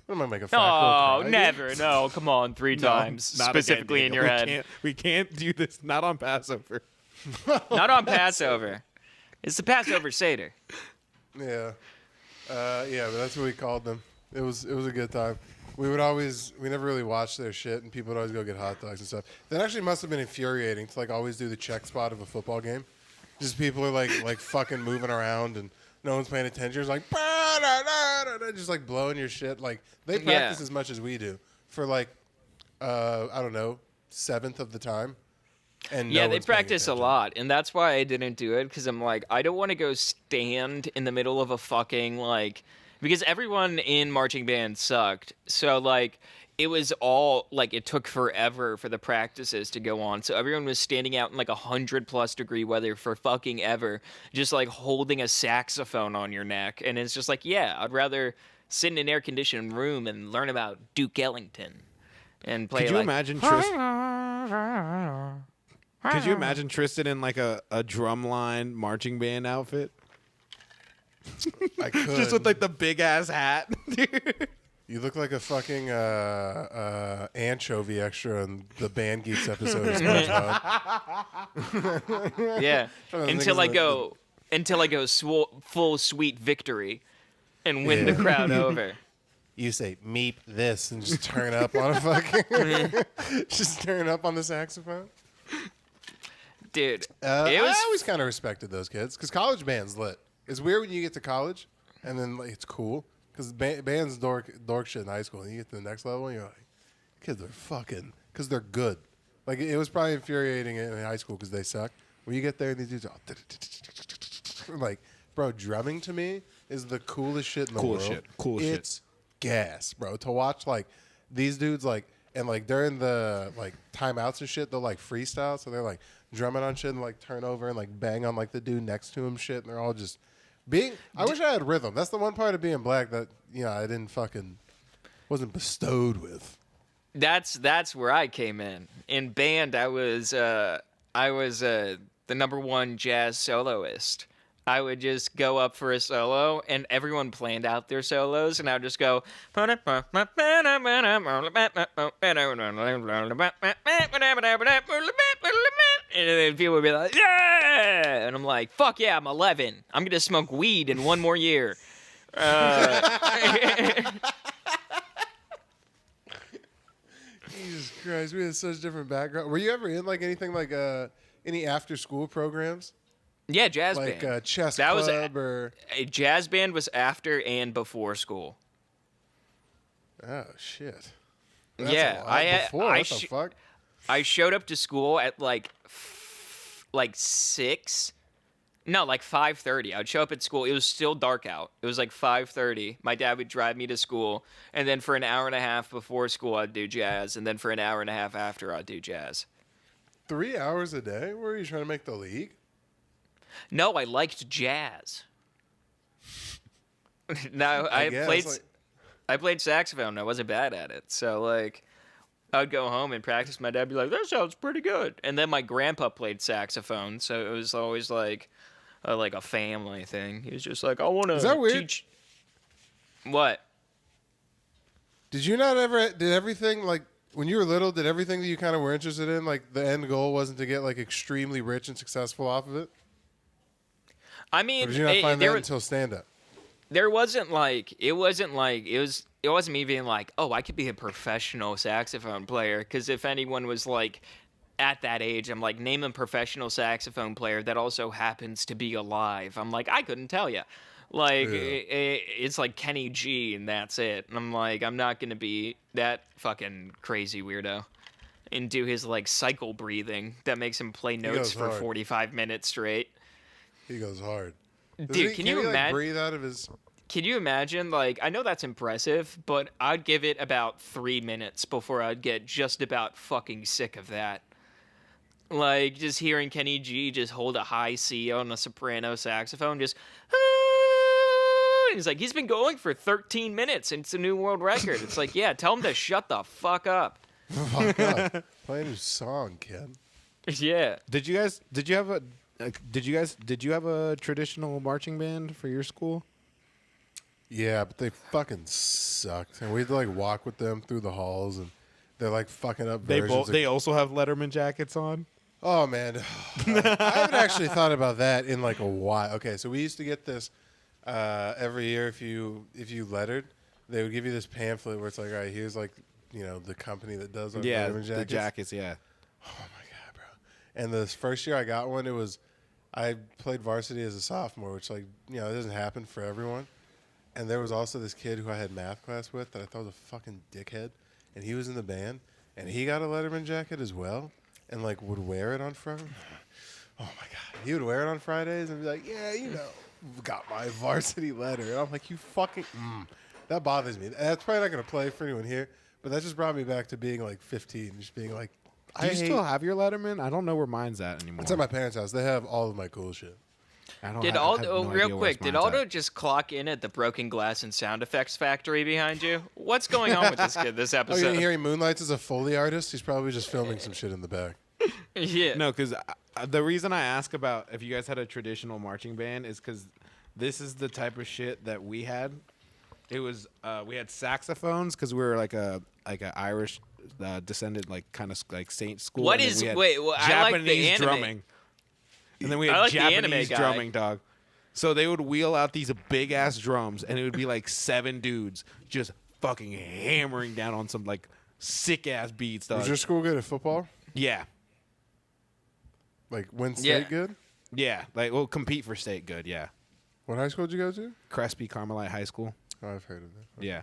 what am I making a fat girl Oh, cry? never. No, come on, 3 times. Not Specifically again, in your Daniel. head. We can't do this. Not on Passover. Not on Passover. It's the Passover Seder. Yeah. Yeah, but that's what we called them. It was a good time. We never really watched their shit, and people would always go get hot dogs and stuff. That actually must have been infuriating to like always do the check spot of a football game. Just people are like fucking moving around and no one's paying attention. It's like just like blowing your shit. Like they practice as much as we do for like I don't know, 1/7 of the time. And Yeah, no they one's paying practice a attention. lot, and that's why I didn't do it, because I'm like, I don't want to go stand in the middle of a fucking, like, because everyone in marching band sucked, so, like, it was all, like, it took forever for the practices to go on, so everyone was standing out in, like, 100+ degree weather for fucking ever, just, like, holding a saxophone on your neck, and it's just like, yeah, I'd rather sit in an air-conditioned room and learn about Duke Ellington and play, Could you like, imagine Could you imagine Tristan in like a drumline marching band outfit? I could. Just with like the big ass hat. You look like a fucking anchovy extra in the Band Geeks episode of SpongeBob. Yeah, Trying to think until of I the- go full sweet victory, and win the crowd over. You say meep this and just turn up on a fucking just turn up on the saxophone. Dude, it I was always kind of respected those kids because college band's lit. It's weird when you get to college and then like, it's cool because band's dork shit in high school and you get to the next level and you're like, kids are fucking because they're good. Like it was probably infuriating in high school because they suck. When you get there and these dudes are like, bro, drumming to me is the coolest shit in the world. Coolest shit. It's gas, bro. To watch like these dudes like and like during the like timeouts and shit, they'll like freestyle. So they're like drumming on shit and like turn over and like bang on like the dude next to him shit. And they're all just being. I wish I had rhythm. That's the one part of being black that I didn't fucking wasn't bestowed with. that's where I came in. In band, I was the #1 jazz soloist. I would just go up for a solo, and everyone planned out their solos, and I would just go. And then people would be like, "Yeah!" And I'm like, "Fuck yeah, I'm 11. I'm gonna smoke weed in 1 more year." Jesus Christ, we had such different background. Were you ever in like anything like any after school programs? Yeah, jazz Like band. chess That was club or a jazz band was after and before school. oh shit. Yeah, what the fuck? I showed up to school at like 6. No, like 5:30. I would show up at school. It was still dark out. It was like 5:30. My dad would drive me to school, and then for an hour and a half before school, I'd do jazz, and then for an hour and a half after, I'd do jazz. 3 hours a day? Where are you trying to make the league? No, I liked jazz. No, I guess, played. like- I played saxophone. I wasn't bad at it. So like, I'd go home and practice. My dad'd be like, "That sounds pretty good." And then my grandpa played saxophone, so it was always like a family thing. He was just like, "I want to Is that weird? teach." What? Did you not ever did everything like when you were little, did everything that you kind of were interested in, like the end goal wasn't to get like extremely rich and successful off of it? I Or mean, did you not find that until stand up? there wasn't like it wasn't me being like, oh, I could be a professional saxophone player, because if anyone was like at that age, I'm like, name a professional saxophone player that also happens to be alive. I'm like, I couldn't tell you. Like it's like Kenny G and that's it. And I'm like, I'm not gonna be that fucking crazy weirdo and do his like cycle breathing that makes him play notes goes for hard. 45 minutes straight. He goes hard. Dude, can you like, imagine? breathe out of his? Can you imagine? Like, I know that's impressive, but I'd give it about 3 minutes before I'd get just about fucking sick of that. Like, just hearing Kenny G just hold a high C on a soprano saxophone, just. And he's like, he's been going for 13 minutes, and it's a new world record. It's like, yeah, tell him to shut the fuck up. Fuck up. Play a new song, Ken. Yeah. Did you have a traditional marching band for your school? Yeah, but they fucking sucked, and we'd like walk with them through the halls, and they're like fucking up. They also have Letterman jackets on. Oh man, I haven't actually thought about that in like a while. Okay, so we used to get this every year. If you lettered, they would give you this pamphlet where it's like, all right, here's like the company that does our Letterman jackets. The jackets, yeah. Oh my god, bro! And this first year I got one, I played varsity as a sophomore, which it doesn't happen for everyone. And there was also this kid who I had math class with that I thought was a fucking dickhead, and he was in the band, and he got a Letterman jacket as well, and like would wear it on Friday. Oh my god, he would wear it on Fridays and be like, yeah, got my varsity letter, and I'm like, you fucking. That bothers me. That's probably not gonna play for anyone here, but that just brought me back to being like 15, just being like. Do you still have your Letterman? I don't know where mine's at anymore. It's at my parents' house. They have all of my cool shit. Did Aldo just clock in at the broken glass and sound effects factory behind you? What's going on with this kid this Oh, you episode? didn't hear he moonlights as a Foley artist? He's probably just filming some shit in the back. Yeah. No, because the reason I ask about if you guys had a traditional marching band is because this is the type of shit that we had. It was we had saxophones because we were like a Irish descended kind of like Saint school. What and then is we had wait? Well, I like the Japanese anime. drumming. And then we I had like the anime Japanese guy. drumming, dog. So they would wheel out these big ass drums, and it would be like 7 dudes just fucking hammering down on some like sick ass beats, dog. Was your school good at football? Yeah, Like win state Yeah. good? yeah. Like we'll compete for state good. Yeah, What high school did you go to? Crespi Carmelite High School. Oh, I've heard of that. Yeah.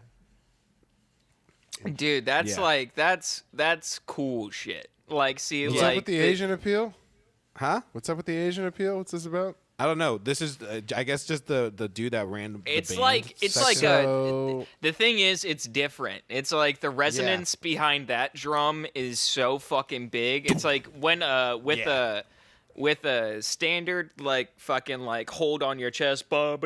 Dude, that's Yeah. like that's cool shit. Like, see, What's like up with the Asian appeal? Huh? What's up with the Asian appeal? What's this about? I don't know. This is, I guess, just the dude that ran the It's band. like So the thing is, it's different. It's like the resonance behind that drum is so fucking big. It's like when with a standard like fucking like hold on your chest, like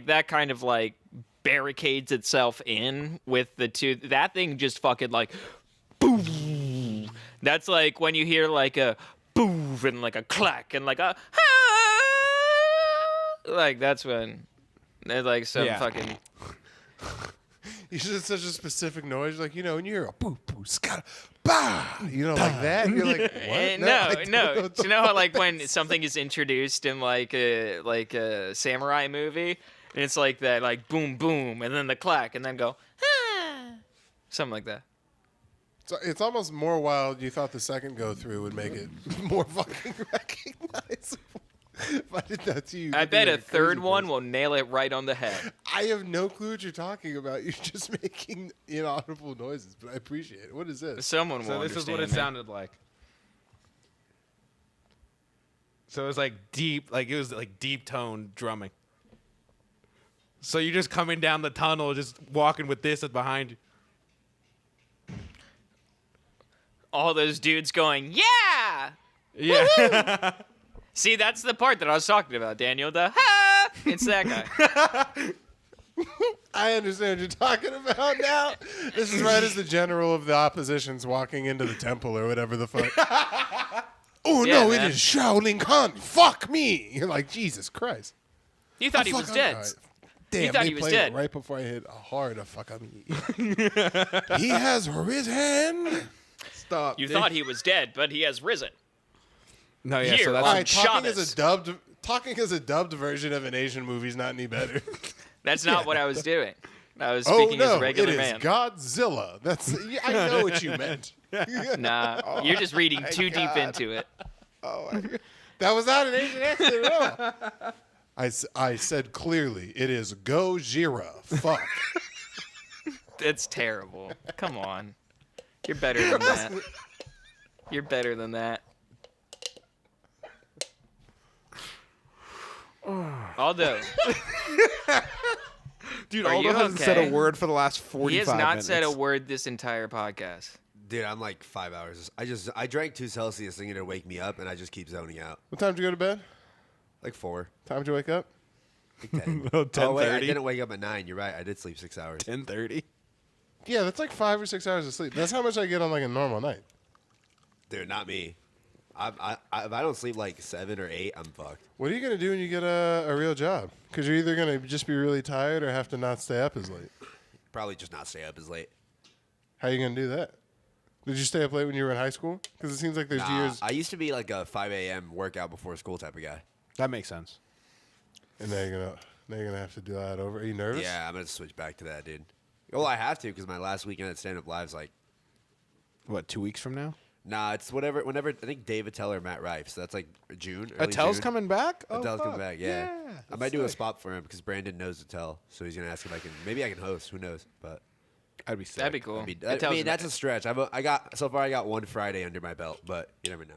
that kind of like barricades itself in with the two. That thing just fucking like boom. That's like when you hear like a boom and like a clack and like a like that's when they're like some Yeah. fucking. You should have such a specific noise, like, when you hear a boo boo scat, bah, like that. You're like, what? No. I don't know what Do the you know how fuck like that when is. something is introduced in like a samurai movie, and it's like that like boom boom, and then the clack, and then go something like that. So it's almost more wild. You thought the second go through would make it more fucking recognizable. If I did that to you, I you'd be bet a like third crazy one person. will nail it right on the head. I have no clue what you're talking about. You're just making inaudible noises, but I appreciate it. What is this? Someone will So this is what it understand me. sounded like. So it was like deep, like it was like deep tone drumming. So you're just coming down the tunnel, just walking with this behind you. All those dudes going, yeah! Yeah. See, that's the part that I was talking about, Daniel. The ha! It's that guy. I understand what you're talking about now. This is right as the general of the opposition's walking into the temple or whatever the fuck. Oh, Yeah, no, man. it is Shaolin Khan. Fuck me. You're like, Jesus Christ. You thought he Oh, was fuck, dead. all right. Damn, thought they he was played dead. it right before I hit a hard fuck on me. He has his hand. Stop. You thought he was dead, but he has risen. No, yeah. Here, So All that's right, Shabbos. talking as a dubbed version of an Asian movie is not any better. That's not what I was doing. I was Oh speaking as no, a regular it is man. Godzilla. That's I know what you meant. Nah, you're just reading too deep into it. That was not an Asian accent at all. I said clearly, it is Gojira. Fuck. It's terrible. Come on. You're better than that. You're better than that. Although, dude. Are Aldo you hasn't said okay? a word for the last 45 he has not minutes. said a word this entire podcast. Dude, I'm like 5 hours. I drank 2 Celsius thinking it'd wake me up, and I just keep zoning out. What time did you go to bed? Like 4. Time did you wake up? Like 10. Oh, Oh, wait, I 10:30? didn't wake up at 9. You're right. I did sleep 6 hours. 10:30. Yeah, that's like 5 or 6 hours of sleep. That's how much I get on like a normal night. Dude, not me. If I don't sleep like 7 or 8, I'm fucked. What are you gonna do when you get a real job? Because you're either gonna just be really tired or have to not stay up as late. Probably just not stay up as late. How are you gonna do that? Did you stay up late when you were in high school? Because it seems like there's Nah, years. I used to be like a 5 a.m. workout before school type of guy. That makes sense. And now you're gonna have to do that over. Are you nervous? Yeah, I'm going to switch back to that, dude. Well, I have to because my last weekend at Stand Up Live's like, What, 2 weeks from now? nah, it's whenever, I think Dave Attell or Matt Rife. So that's like June. early Attell's June. coming back? Oh, Attell's coming fuck. back, yeah. I that's might do a sick. spot for him because Brandon knows Attell. So he's going to ask if I can, maybe I can host. Who knows? But I'd be sick. That'd be cool. I mean, that's a stretch. So far I got 1 Friday under my belt, but you never know.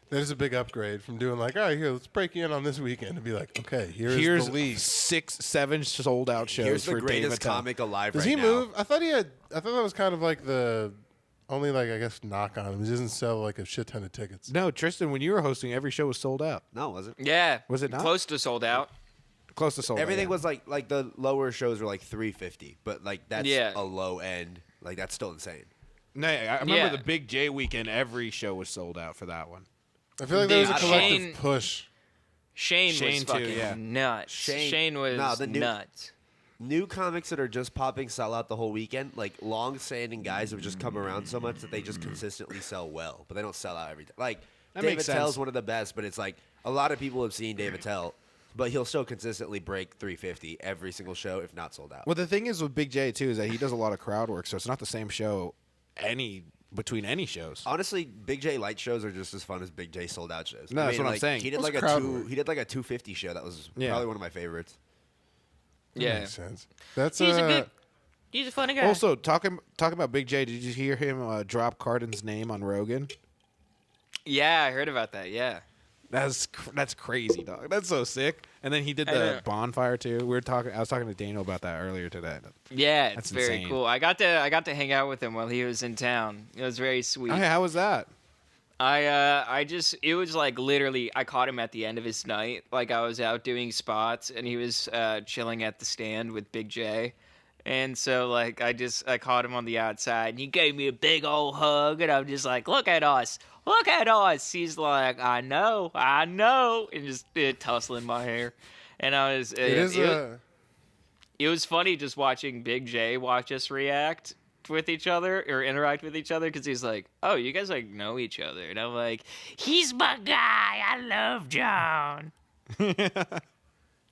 That is a big upgrade from doing like, all right, here, let's break you in on this weekend and be like, okay, Here's the lead. 6, 7 sold out shows Here's the for Dave greatest Attell. comic alive Does right he now. move? I thought that was kind of like the only like I guess knock on him. He doesn't sell like a shit ton of tickets. No, Tristan, when you were hosting, every show was sold out. No, it wasn't. Yeah. Was it not? Close to sold out. Close to sold out. Everything yeah. was like the lower shows were like $350, but like that's Yeah. a low end. Like that's still insane. No, I remember Yeah. the Big J weekend. Every show was sold out for that one. I feel like there was a Dude, collective Shane- push. Shane was Shane too, fucking yeah. nuts. Shane was no, the new- nuts. New comics that are just popping sell out the whole weekend. Like long-standing guys have just come around so much that they just consistently sell well, but they don't sell out every time. Like That Dave makes Attell's sense. one of the best, but it's like a lot of people have seen Dave Attell, but he'll still consistently break 350 every single show if not sold out. Well, the thing is with Big J too is that he does a lot of crowd work, so it's not the same show between any shows. Honestly, Big J light shows are just as fun as Big J sold out shows. No, that's what I'm like, saying. He did What's like crowd work? he did like a 250 show that was Yeah. probably one of my favorites. That Yeah. makes sense. That's He's a funny guy. Also, talking about Big J, did you hear him drop Cardin's name on Rogan? Yeah, I heard about that. Yeah. That's crazy, dog. That's so sick. And then he did I the know. bonfire too. I was talking to Daniel about that earlier today. Yeah, it's That's very insane. cool. I got to hang out with him while he was in town. It was very sweet. Hey, how was that? It was like literally I caught him at the end of his night. Like I was out doing spots and he was chilling at the stand with Big J. And so like I caught him on the outside and he gave me a big old hug and I'm just like, look at us. Look at us. He's like, I know. And just tussling my hair. And I was it was funny just watching Big J watch us react with each other or interact with each other because he's like, "Oh, you guys like know each other," and I'm like, "He's my guy. I love John."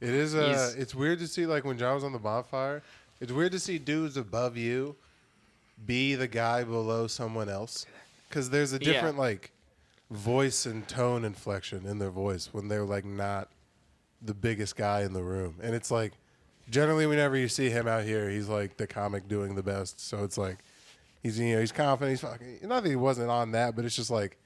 It is. It's weird to see, like, when John was on the bonfire, it's weird to see dudes above you be the guy below someone else, because there's a different like voice and tone inflection in their voice when they're like not the biggest guy in the room, and it's like generally whenever you see him out here, he's like the comic doing the best. So it's like he's he's confident. He's fucking, not that he wasn't on that, but it's just like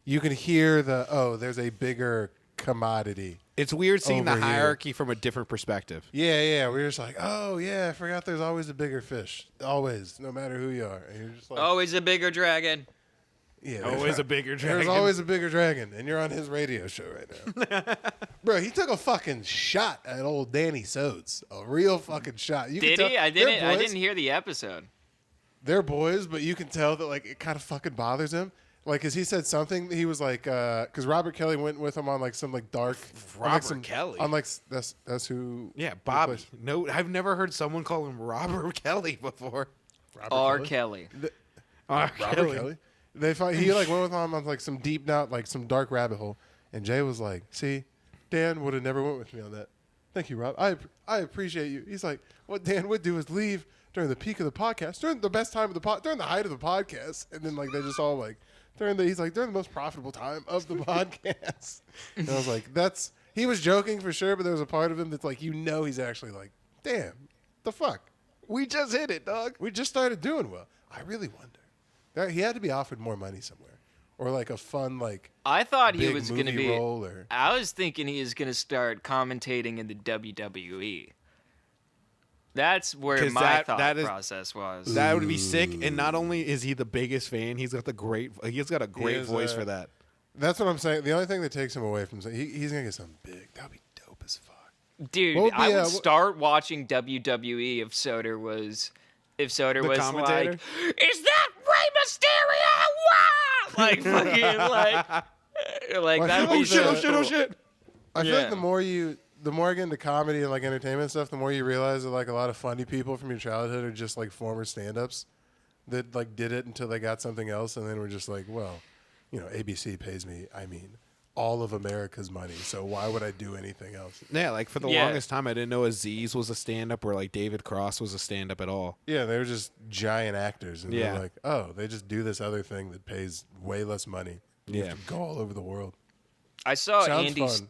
you can hear there's a bigger commodity. It's weird seeing the over here. hierarchy from a different perspective. Yeah. We're just like, oh yeah, I forgot there's always a bigger fish. Always, no matter who you are. And you're just like, Always a bigger dragon. yeah, Always a bigger dragon. There's always a bigger dragon, and you're on his radio show right now. Bro, he took a fucking shot at old Danny Sodes. A real fucking shot. You Did can he? tell, I they're didn't boys. hear the episode. They're boys, but you can tell that like it kind of fucking bothers him. Like, cause he said something, he was like, cause Robert Kelly went with him on like some like dark. Robert Kelly? On like that's who. Yeah, Bobby. No, I've never heard someone call him Robert Kelly before. R. Kelly. R. Robert Kelly. He like went with him on like some deep down, like some dark rabbit hole, and Jay was like, "See, Dan would have never went with me on that. Thank you, Rob. I appreciate you." He's like, "What Dan would do is leave during the peak of the podcast, during the best time of the during the height of the podcast, and then like they just all like during the most profitable time of the podcast." And I was like, he was joking for sure, but there was a part of him that's like, he's actually like, "Damn, the fuck, We just hit it, dog. we just started doing well." I really wonder. He had to be offered more money somewhere, or like a fun like. I thought he big was going to movie be. role or- I was thinking he was going to start commentating in the WWE. That's where 'Cause my that thought is- process was. That would be sick. And not only is he the biggest fan, he's got a great is, voice for that. That's what I'm saying. The only thing that takes him away from he's gonna get something big. That'd be dope as fuck. Dude, What would I be, would start watching WWE if Soder was like, commentator? "Is that Rey Mysterio?" Wow! Like fucking like Well, I that feel would like be the- shit. I feel Yeah. like the more I get into comedy and like entertainment stuff, the more you realize that like a lot of funny people from your childhood are just like former stand-ups that like did it until they got something else, and then we're just like, well, ABC pays me. I mean, all of America's money, so why would I do anything else? Yeah, like for the Yeah. longest time, I didn't know Aziz was a stand-up or like David Cross was a stand-up at all. Yeah, they were just giant actors, and they're Yeah. like, oh, they just do this other thing that pays way less money. You Yeah. have to go all over the world. I saw Sounds Andy fun.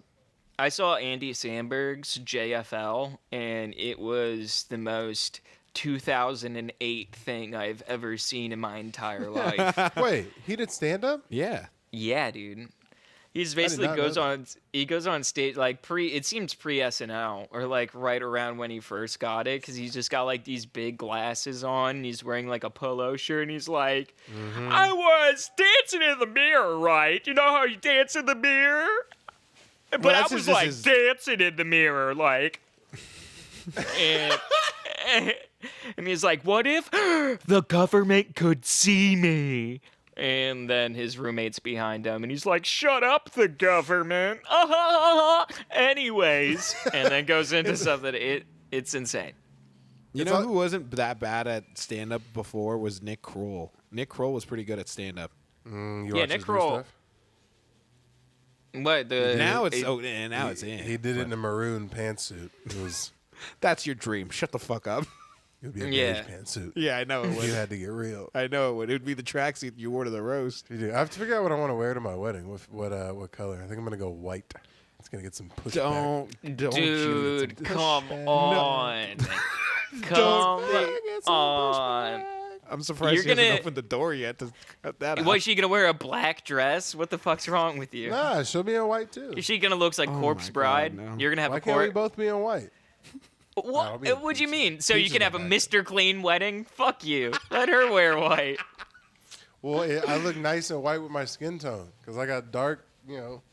I saw Andy Samberg's JFL, and it was the most 2008 thing I've ever seen in my entire life. Wait, he did stand-up? Yeah. Yeah, dude. He's did basically not know that. he goes on stage like it seems pre SNL or like right around when he first got it, because he's just got like these big glasses on and he's wearing like a polo shirt and he's like, "I was dancing in the mirror, right? You know how you dance in the mirror? But Well, I that's was just like his- dancing in the mirror, like." and, and he's like, "What if the government could see me?" And then his roommate's behind him, and he's like, "Shut up, the government." Anyways, and then goes into something. It's insane. You It's know all- who wasn't that bad at stand-up before was Nick Kroll. Nick Kroll was pretty good at stand-up. You Yeah, watch Nick his new Kroll. stuff? What the now it's He in. did it in a maroon pantsuit. It was That's your dream. Shut the fuck up. it would be a Yeah. beige pantsuit. Yeah, I know it You would. had to get real. I know it would. It would be the tracksuit you wore to the roast. You do. I have to figure out what I want to wear to my wedding. What color? I think I'm gonna go white. It's gonna get some pushback. Don't dude, you. come on, come on. I'm surprised You're she hasn't gonna- opened the door yet to cut that out. Was she gonna wear a black dress? What the fuck's wrong with you? Nah, she'll be in white too. Is she gonna look like Oh Corpse my God, Bride? no. You're gonna have Why a can't we court. both be in white? I'll What? be in What do you peaches. mean? So you Peaches can are have a bad. Mr. Clean wedding? Fuck you. Let her wear white. Well, I look nice and white with my skin tone because I got dark,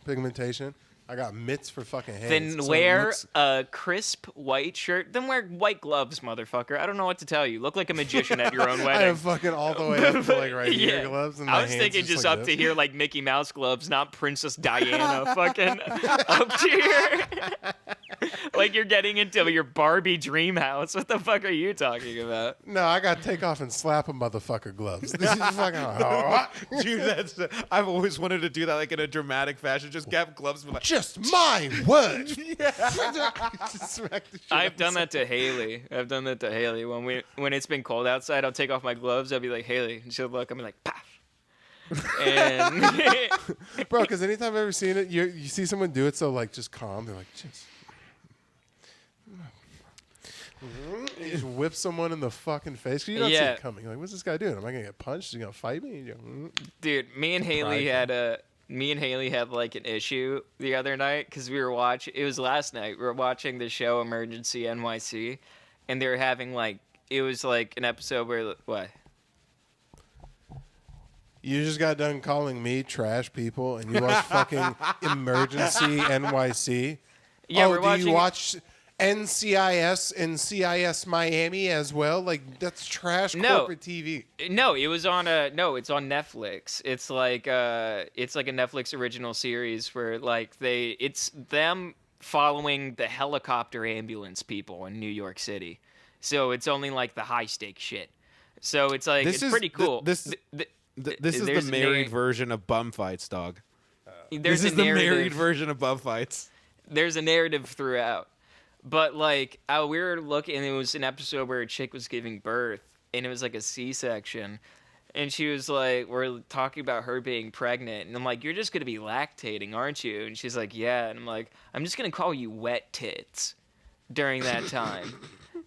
pigmentation. I got mitts for fucking hands. Then so it wear looks- a crisp white shirt. Then wear white gloves, motherfucker. I don't know what to tell you. Look like a magician at your own I wedding. have fucking all the way up to like right here gloves. And I my was hands thinking just like up this. to here, like Mickey Mouse gloves, not Princess Diana fucking up to here. Like you're getting into your Barbie dream house. What the fuck are you talking about? No, I got to take off and slap a motherfucker gloves. This is fucking Dude, I've always wanted to do that, like in a dramatic fashion. Just get gloves, and be like, just my word. I've done that to Haley. When it's been cold outside, I'll take off my gloves. I'll be like, Haley, and she'll look. I'll be like, paf. And Bro, because anytime I've ever seen it, you see someone do it so like just calm. They're like, just. You just whip someone in the fucking face. 'Cause you don't see it coming. You're like, what's this guy doing? Am I gonna get punched? Is he gonna fight me? dude, me and Haley had like an issue the other night because we were watching. It was last night. We were watching the show Emergency NYC, and they were having like it was like an episode where what? You just got done calling me trash people, and you watch fucking Emergency NYC. Yeah, oh, we're watching. Do you watch NCIS and CIS Miami as well? Like that's trash corporate TV. No, it was on it's on Netflix. It's like a Netflix original series where like it's them following the helicopter ambulance people in New York City. So it's only like the high stakes shit. So it's like it's pretty cool. This is the married version of bum fights, dog. This is the married version of bum fights. There's a narrative throughout. But, like, we were looking, and it was an episode where a chick was giving birth, and it was, like, a C-section. And she was like, we're talking about her being pregnant. And I'm like, you're just going to be lactating, aren't you? And she's like, yeah. And I'm like, I'm just going to call you wet tits during that time.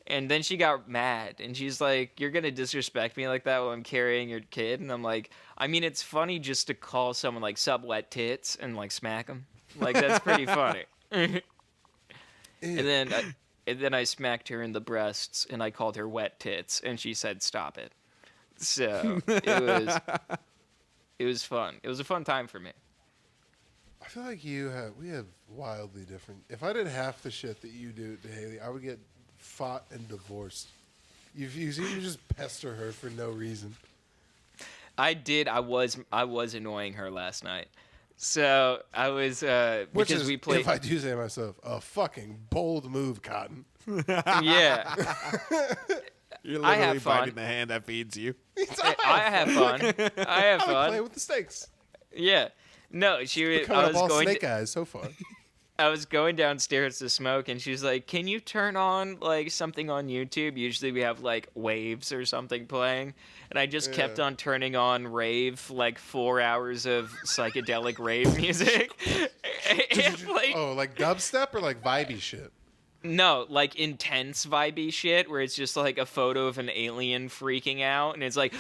And then she got mad. And she's like, you're going to disrespect me like that while I'm carrying your kid? And I'm like, I mean, it's funny just to call someone, like, sub wet tits and, like, smack them. Like, that's pretty funny. And then I smacked her in the breasts and I called her wet tits and she said stop it. So it was fun. It was a fun time for me. I feel like we have wildly different. If I did half the shit that you do to Haley, I would get fought and divorced. You seem to just pester her for no reason. I did. I was annoying her last night. So I was Which because is, we played. if I do say myself, a fucking bold move, Cotton. Yeah. You're I literally have fun. biting the hand that feeds you. I have fun. I have I play fun. with the snakes. Yeah. No, Coming I up was all going. snake eyes so far. I was going downstairs to smoke, and she's like, "Can you turn on like something on YouTube? Usually we have like waves or something playing." And I just kept on turning on rave, like 4 hours of psychedelic rave music. And, like, like dubstep or like vibey shit? no, like intense vibey shit where it's just like a photo of an alien freaking out, and it's like,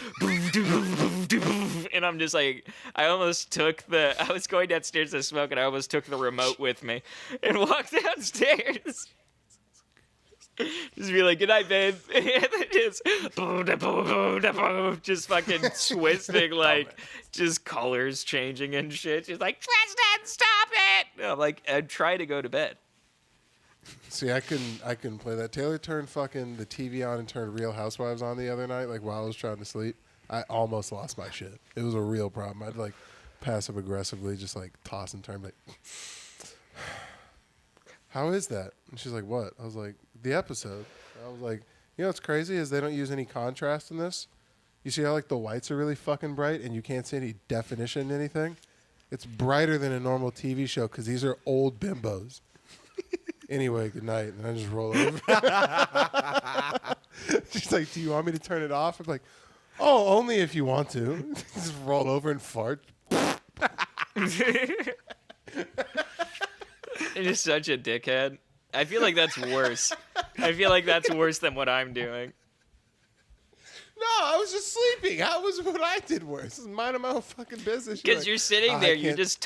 and I'm just like, I was going downstairs to smoke, and I almost took the remote with me and walked downstairs. Just be like, good night, babe. And then just fucking twisting, like, just colors changing and shit. She's like, Tristan, stop it. And I'm like, I'm trying to go to bed. See, I couldn't play that. Taylor turned fucking the TV on and turned Real Housewives on the other night, like while I was trying to sleep. I almost lost my shit. It was a real problem. I'd like passive aggressively just like toss and turn, like, how is that? And she's like, what? I was like, the episode. I was like, you know what's crazy is they don't use any contrast in this. You see how like the whites are really fucking bright and you can't see any definition in anything? It's brighter than a normal TV show because these are old bimbos. Anyway, good night. And I just roll over. She's like, do you want me to turn it off? I'm like, oh, only if you want to. Just roll over and fart. You're just such a dickhead. I feel like that's worse. I feel like that's worse than what I'm doing. No, I was just sleeping. How was what I did worse? It's minding my own fucking business. Because you're sitting there, you're just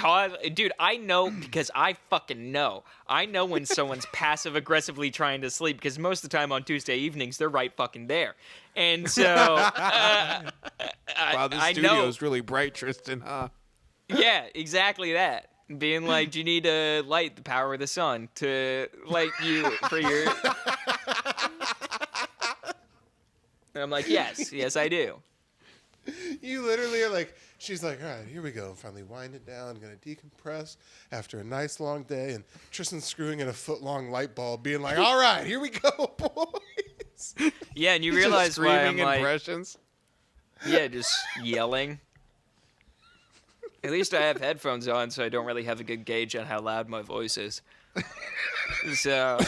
dude, I know because I fucking know. I know when someone's passive aggressively trying to sleep because most of the time on Tuesday evenings they're right fucking there, and so Wow, the I studio know. is really bright, Tristan, huh? Yeah, exactly that. Being like, do you need to light the power of the sun to light you for your? And I'm like, yes, I do. You literally are like, she's like, all right, here we go. Finally wind it down. I'm going to decompress after a nice long day. And Tristan's screwing in a foot-long light bulb, being like, all right, here we go, boys. Yeah, and you Just realize why I'm screaming like, impressions. yeah, just yelling. At least I have headphones on, so I don't really have a good gauge on how loud my voice is. So.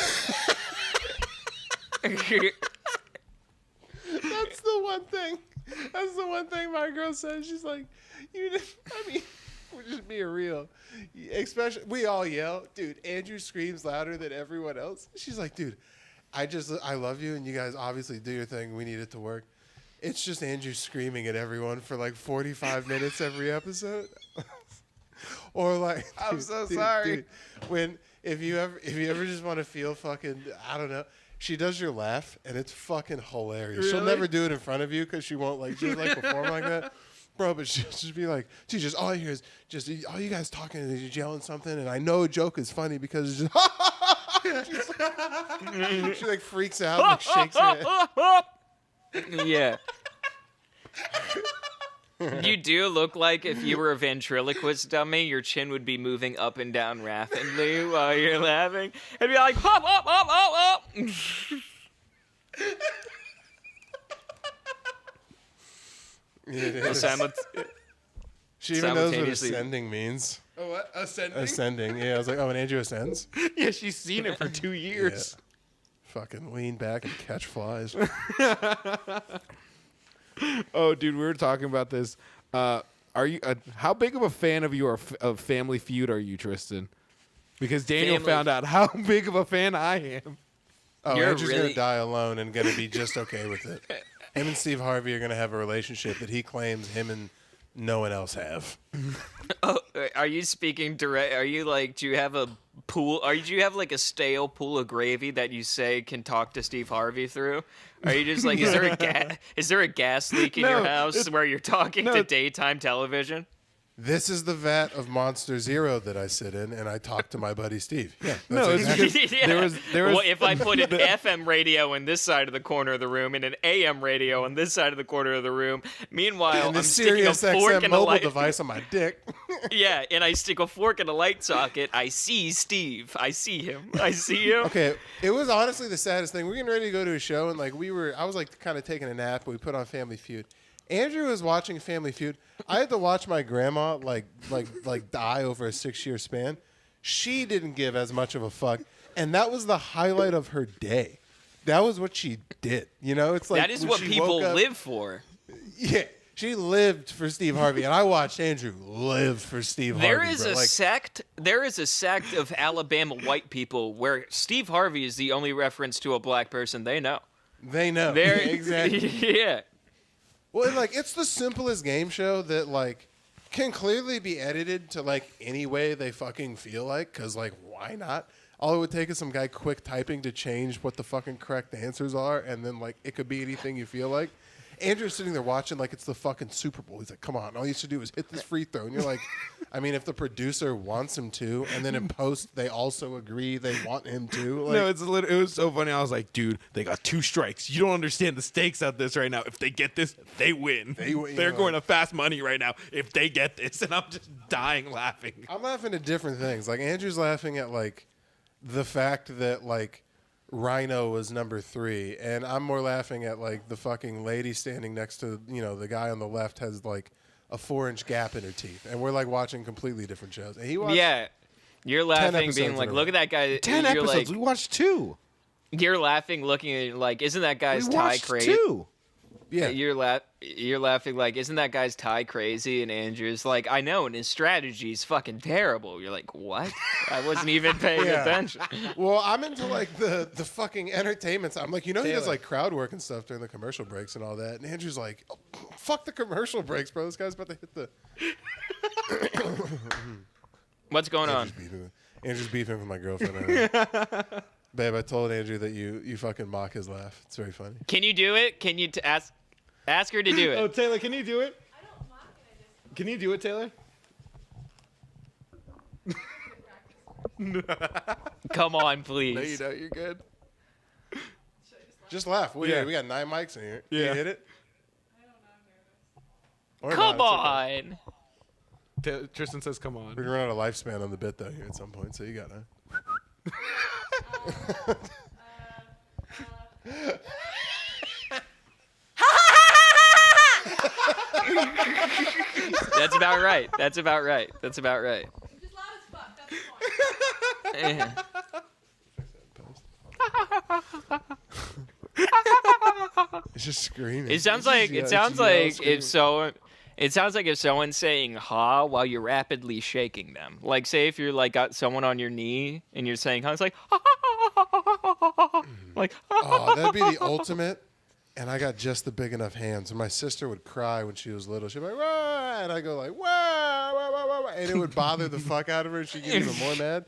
That's the one thing. That's the one thing my girl says. She's like, we're just being real. Especially, we all yell. Dude, Andrew screams louder than everyone else. She's like, dude, I love you, and you guys obviously do your thing. We need it to work. It's just Andrew screaming at everyone for like 45 minutes every episode. Or like, I'm so sorry. Dude, if you ever just want to feel fucking, I don't know. She does your laugh, and it's fucking hilarious. She'll Really? never do it in front of you because she won't like perform like that, bro. But she'll just be like, dude, just all I hear is just all you guys talking and just yelling something, and I know a joke is funny because it's just she like freaks out, and, like shakes her head. Yeah. You do look like if you were a ventriloquist dummy, your chin would be moving up and down rapidly while you're laughing. It'd be like, hop, hop, hop, hop, hop. It is. She even knows what simultaneously- ascending means. Oh, what? Ascending? Ascending. Yeah, I was like, oh, and Andrew ascends. Yeah, she's seen it for 2 years. Fucking lean back and catch flies. Oh, dude, we were talking about this. Are you? How big of a fan of Family Feud are you, Tristan? Because Daniel Family- found out how big of a fan I am. Oh, You're Andrew's really- gonna die alone and gonna be just okay with it. Him and Steve Harvey are gonna have a relationship that he claims him and no one else have. Oh, are you speaking direct? Are you like, do you have a pool? Do you have like a stale pool of gravy that you say can talk to Steve Harvey through? Are you just like, is there a gas leak in your No, house where you're talking to daytime television? This is the vat of Monster Zero that I sit in, and I talk to my buddy Steve. Yeah, that's No, it's exactly. because Yeah. there was Well, if I put an FM radio in this side of the corner of the room and an AM radio on this side of the corner of the room, meanwhile and the I'm sticking a Sirius fork XM in a mobile light. device on my dick. Yeah, and I stick a fork in a light socket. I see Steve. I see him. I see him. Okay, it was honestly the saddest thing. We were getting ready to go to a show, and like I was like kind of taking a nap, but we put on Family Feud. Andrew was watching Family Feud. I had to watch my grandma like die over a 6-year span. She didn't give as much of a fuck, and that was the highlight of her day. That was what she did. You know, it's like That is when what she people woke up- live for. Yeah, she lived for Steve Harvey, and I watched Andrew live for Steve There Harvey. is bro. a Like, sect. There is a sect of Alabama white people where Steve Harvey is the only reference to a black person they know. they know There, exactly. Yeah. Well, and, like, it's the simplest game show that like can clearly be edited to like any way they fucking feel like, because like why not? All it would take is some guy quick typing to change what the fucking correct answers are, and then like it could be anything you feel like. Andrew's sitting there watching like it's the fucking Super Bowl. He's like, come on, all you should do is hit this free throw. And you're like, I mean, if the producer wants him to, and then in post they also agree they want him to. Like, no, it was so funny. I was like, dude, they got 2 strikes. You don't understand the stakes out this right now. If they get this, they win. They win, They're yeah. going to fast money right now. If they get this, and I'm just dying laughing. I'm laughing at different things. Like Andrew's laughing at like the fact that like Rhino was number 3, and I'm more laughing at like the fucking lady standing next to the guy on the left has like a 4-inch gap in her teeth, and we're like watching completely different shows. And he watched Yeah. You're laughing, episodes being in like, a look row. at that guy. 10 you're episodes. Like, We watched 2. you're laughing, looking at it like, isn't that guy's We tie watched crazy? 2. yeah. You're laughing like, isn't that guy's tie crazy? And Andrew's like, I know, and his strategy's fucking terrible. You're like, what? I wasn't even paying Yeah. attention. Well, I'm into like the fucking entertainment. I'm like, he does Taylor. like crowd work and stuff during the commercial breaks and all that. And Andrew's like, oh, fuck the commercial breaks, bro. This guy's about to hit the. What's going on? Andrew's beefing with my girlfriend. Babe, I told Andrew that you fucking mock his laugh. It's very funny. Can you do it? Can you ask her to do Oh, it? Taylor, can you do it? Can you do it, Taylor? Come on, please. No, you don't. You're good. Just laugh. Yeah. We got 9 mics in here. Yeah. You hit it? Or Come not, it's okay. on. Tristan says, "Come on." We're gonna run out of lifespan on the bit though here at some point, so you gotta. That's about right. That's about right. That's about right. Just loud as fuck. That's the point. Yeah. It's just screaming. It sounds like if someone's saying "ha" while you're rapidly shaking them. Like, say if you're like got someone on your knee and you're saying "ha," it's like like. Oh, that'd be the ultimate. And I got just the big enough hands. And my sister would cry when she was little. She'd be like, "Wah!" And I go like, "Wah, wah, wah, wah, wah." And it would bother the fuck out of her. And she'd get even more mad.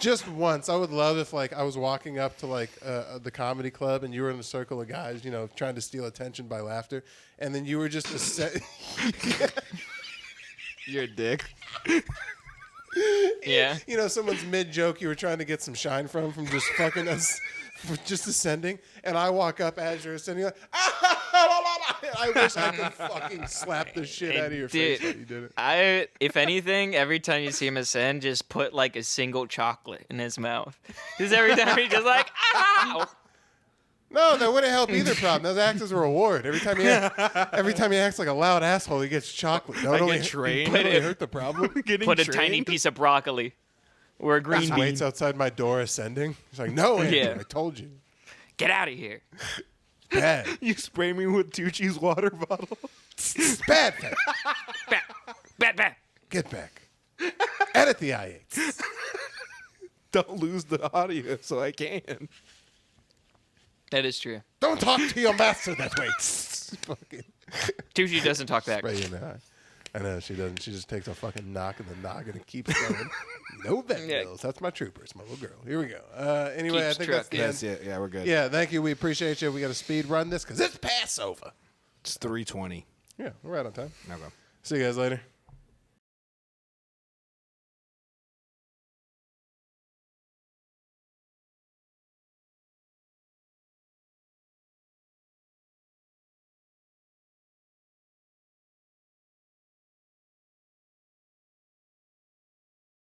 Just once, I would love if like I was walking up to like the comedy club and you were in a circle of guys, you know, trying to steal attention by laughter, and then you were just You're a dick. Yeah. You know, someone's mid joke you were trying to get some shine from just fucking us, just ascending, and I walk up as you're ascending, like, I wish I could fucking slap the shit out of your face while you did it. If anything, every time you see him ascend, just put like a single chocolate in his mouth. Because every time he just like, ow. No, that wouldn't help either problem. That acts as a reward. Every time he acts like a loud asshole, he gets chocolate. That would only trained. hurt the problem. Put a tiny piece of broccoli or a green Just bean. waits outside my door ascending. He's like, "No, Andrew, Yeah. I told you. Get out of here. Bad. You spray me with Tucci's water bottle. Bad. Bat. Get back. Edit the I-8s. Don't lose the audio, so I can. That is true. Don't talk to your master that way." Fucking Tucci doesn't talk back. spray you in the eye. I know she doesn't. She just takes a fucking knock in the noggin and keeps going. No vet Yeah. bills. That's my troopers, my little girl. Here we go. Anyway, Keeps I think that's the end. That's it. Yeah, we're good. Yeah, thank you. We appreciate you. We got to speed run this because it's Passover. It's 3:20. Yeah, we're right on time. Okay. See you guys later.